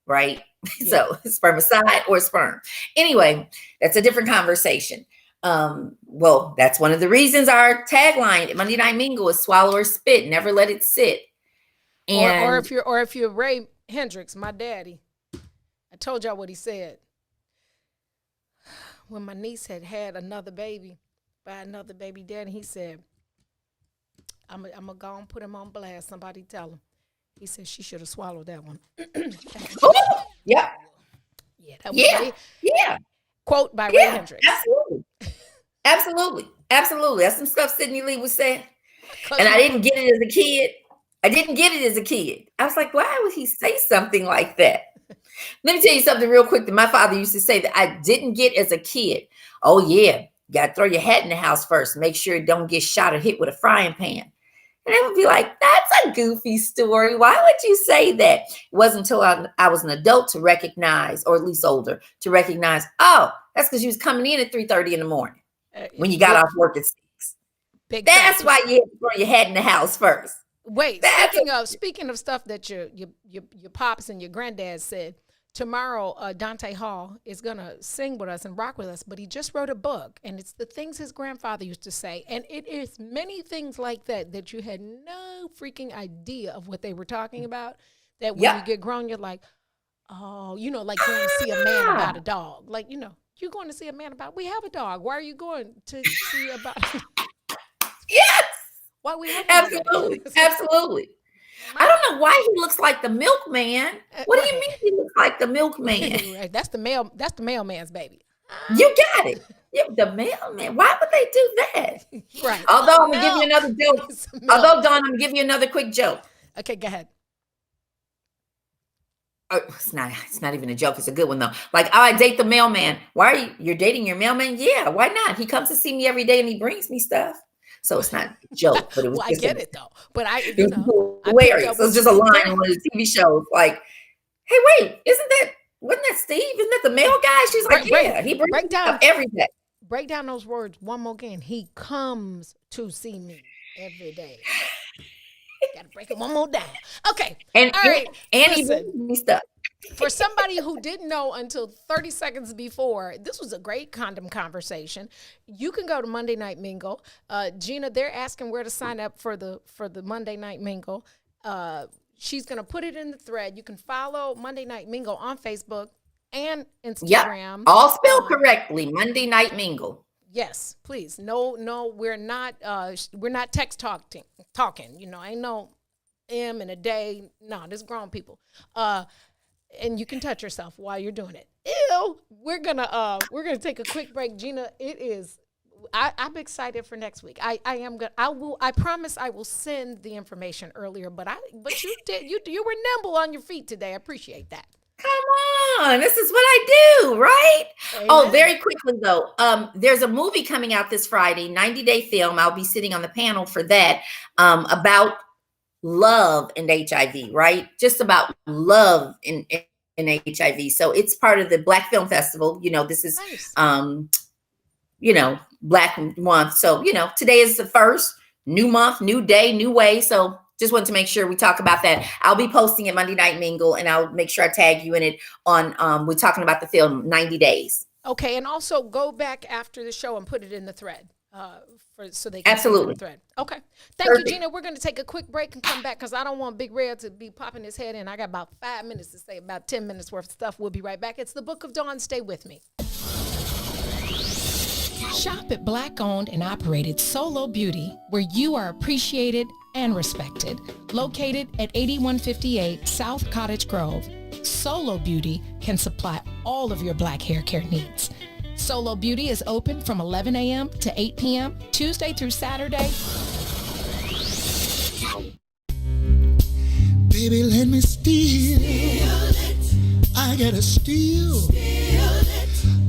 right? So spermicide or sperm. Anyway, that's a different conversation. Well, that's one of the reasons our tagline at Monday Night Mingle is swallow or spit, never let it sit. And or if you're Ray Hendricks, my daddy, I told y'all what he said. When my niece had another baby by another baby daddy, he said, I'm gonna go and put him on blast. Somebody tell him. He said she should have swallowed that one. Yeah. That was quote by Ray Hendricks. Absolutely. That's some stuff Sydney Lee was saying. And I didn't get it as a kid. I was like, why would he say something like that? Let me tell you something real quick that my father used to say that I didn't get as a kid. Oh, yeah. You got to throw your hat in the house first. Make sure it don't get shot or hit with a frying pan. And they would be like, that's a goofy story. Why would you say that? It wasn't until I was an adult to recognize, or at least older, to recognize, oh, that's because you was coming in at 3:30 in the morning when you got off work at 6. That's why you had to throw your head in the house first. Wait, speaking of stuff that your pops and your granddad said, tomorrow Dante Hall is going to sing with us and rock with us, but he just wrote a book, and it's the things his grandfather used to say, and it is many things like that you had no freaking idea of what they were talking about, that when you get grown, you're like, oh, like going to see a man about a dog. Like, you're going to see a man about, we have a dog. Why are you going to see about Yes. Why we have Absolutely. I don't know why he looks like the milkman. What do you mean he looks like the milkman? Right. That's the mailman's baby. You got it. Yeah, the mailman. Why would they do that? Right. Although I'm gonna give you another joke. Dawn, I'm gonna give you another quick joke. Okay, go ahead. Oh, it's not even a joke. It's a good one though. Like, oh, I date the mailman. Why are you're dating your mailman? Yeah, why not? He comes to see me every day and he brings me stuff. So it's not a joke, but it was. Well, I get it though. But hilarious. It's just a line on one of the TV shows. Like, hey, wait, wasn't that Steve? Isn't that the mail guy? She's like, he brings stuff every day. Break down those words one more again. He comes to see me every day. Gotta break it one more down. Okay. And all right. And he brings me stuff. For somebody who didn't know until 30 seconds before, this was a great condom conversation. You can go to Monday Night Mingle. Gina, they're asking where to sign up for the Monday Night Mingle. She's going to put it in the thread. You can follow Monday Night Mingle on Facebook and Instagram. Yep. All spelled correctly. Monday Night Mingle. Yes, please. No, we're not text talking. Ain't no M in a day. No, this grown people. And you can touch yourself while you're doing it. Ew. We're gonna take a quick break. Gina, I'm excited for next week. I promise I will send the information earlier, but you were nimble on your feet today. I appreciate that. Come on, this is what I do, right? Amen. Oh, very quickly though, there's a movie coming out this Friday, 90-day film. I'll be sitting on the panel for that, about love and HIV, right? Just about love in HIV. So it's part of the Black Film Festival. This is, nice. Black Month. So, today is the first. New month, new day, new way. So just wanted to make sure we talk about that. I'll be posting it Monday Night Mingle, and I'll make sure I tag you in it on, we're talking about the film 90 Days. Okay, and also go back after the show and put it in the thread. So they can Absolutely. see the thread. Okay. Thank Perfect. you, Gina. We're going to take a quick break and come back because I don't want Big Red to be popping his head in. I got about 5 minutes to say about 10 minutes worth of stuff. We'll be right back. It's the Book of Dawn. Stay with me. Shop at Black-owned and operated Solo Beauty, where you are appreciated and respected. Located at 8158 South Cottage Grove, Solo Beauty can supply all of your Black hair care needs. Solo Beauty is open from 11 a.m. to 8 p.m., Tuesday through Saturday. Baby, let me steal it. I gotta steal it.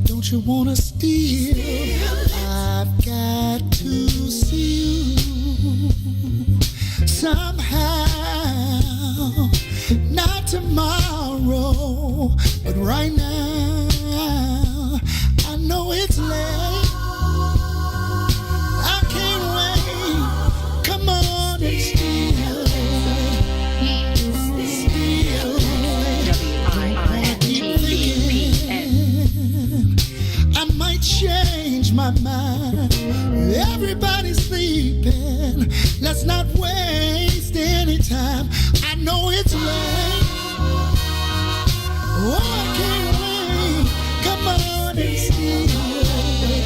Don't you wanna steal it? I've got to see you somehow. Not tomorrow, but right now. I know it's late. I can't wait. Come on and steal it. Steal it. I might change my mind. Everybody's sleeping. Let's not waste any time. I know it's late. Oh, I can't wait. Come on and steal it.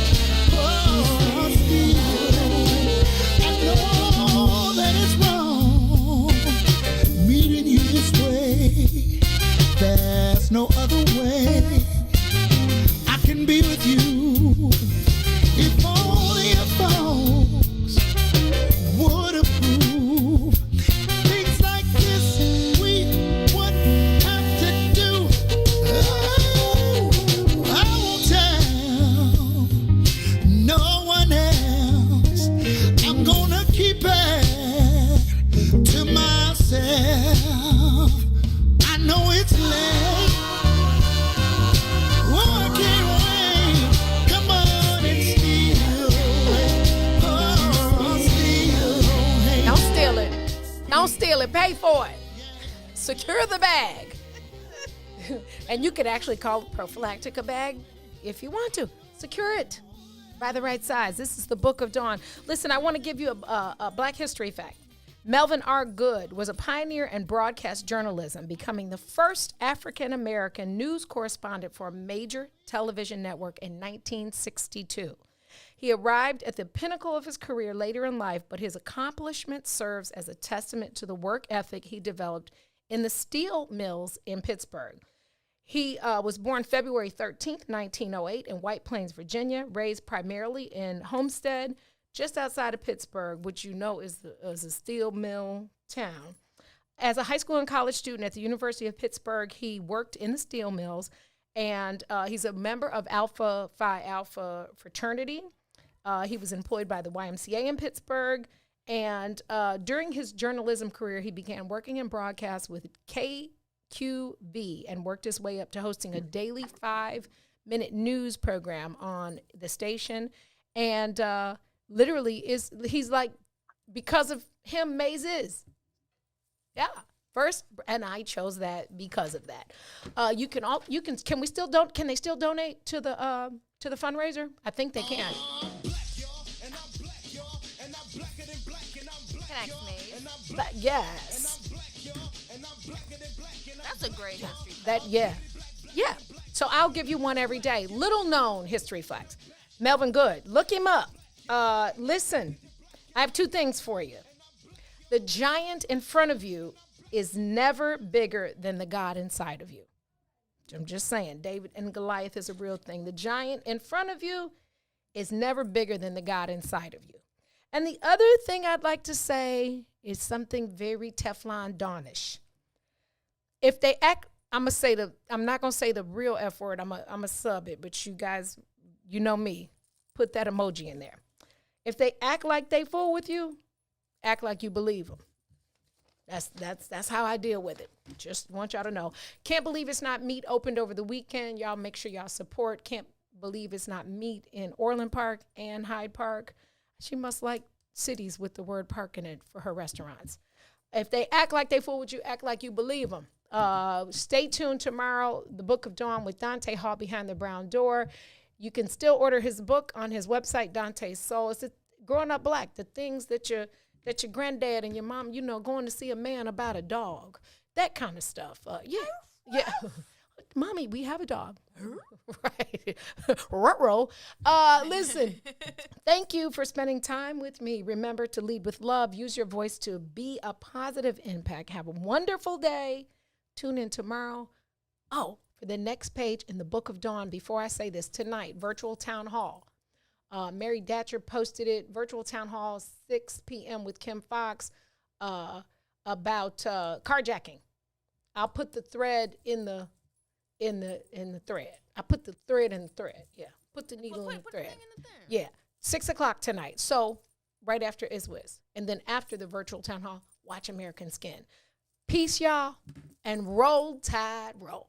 Oh, steal it. I know that it's wrong meeting you this way. There's no other way I can be with you. If only your folks would approve. Things like this we would have to do. Oh, I won't tell no one else. I'm gonna keep it to myself. I know it's late. Oh, I can't wait. Come on and steal it. Oh, steal it. Don't steal it. Don't steal it. Pay for it. Secure the bag. And you could actually call prophylactic a bag if you want to. Secure it. Buy the right size. This is the Book of Dawn. Listen, I want to give you a Black history fact. Melvin R. Good was a pioneer in broadcast journalism, becoming the first African-American news correspondent for a major television network in 1962. He arrived at the pinnacle of his career later in life, but his accomplishment serves as a testament to the work ethic he developed in the steel mills in Pittsburgh. He was born February 13th, 1908 in White Plains, Virginia, raised primarily in Homestead, just outside of Pittsburgh, which you know is a steel mill town. As a high school and college student at the University of Pittsburgh, he worked in the steel mills, and he's a member of Alpha Phi Alpha fraternity. He was employed by the YMCA in Pittsburgh, and during his journalism career, he began working in broadcast with KQB and worked his way up to hosting a daily 5-minute news program on the station. And literally, he's like, because of him, Maze is. Yeah. First, and I chose that because of that. Can they still donate to the fundraiser? I think they can. Connect me. But yes. That's a great history. Yeah. So I'll give you one every day. Little known history facts. Melvin Good, look him up. Listen, I have 2 things for you. The giant in front of you is never bigger than the God inside of you. I'm just saying, David and Goliath is a real thing. The giant in front of you is never bigger than the God inside of you. And the other thing I'd like to say is something very Teflon Dawnish. If they act, I'm not gonna say the real F word. I'm a sub it, but you guys, you know me. Put that emoji in there. If they act like they fool with you, act like you believe them. That's how I deal with it. Just want y'all to know. Can't Believe It's Not Meat opened over the weekend. Y'all make sure y'all support Can't Believe It's Not Meat in Orland Park and Hyde Park. She must like cities with the word park in it for her restaurants. If they act like they fool with you, act like you believe them. Stay tuned tomorrow, The Book of Dawn with Dante Hall Behind the Brown Door. You can still order his book on his website, Dante's Soul. It's Growing Up Black, the things that your granddad and your mom, going to see a man about a dog, that kind of stuff. Yeah. Mommy, we have a dog. Right. Ruh-roh. Listen, thank you for spending time with me. Remember to lead with love. Use your voice to be a positive impact. Have a wonderful day. Tune in tomorrow. Oh, for the next page in the Book of Dawn, before I say this, tonight, virtual town hall. Mary Datcher posted it, virtual town hall, 6 p.m. with Kim Fox, about carjacking. I'll put the thread in the thread. I put the thread in the thread. Yeah. Put the needle in the thread. Yeah. 6 o'clock tonight. So right after Iswiz. And then after the virtual town hall, watch American Skin. Peace, y'all. And roll tide, roll.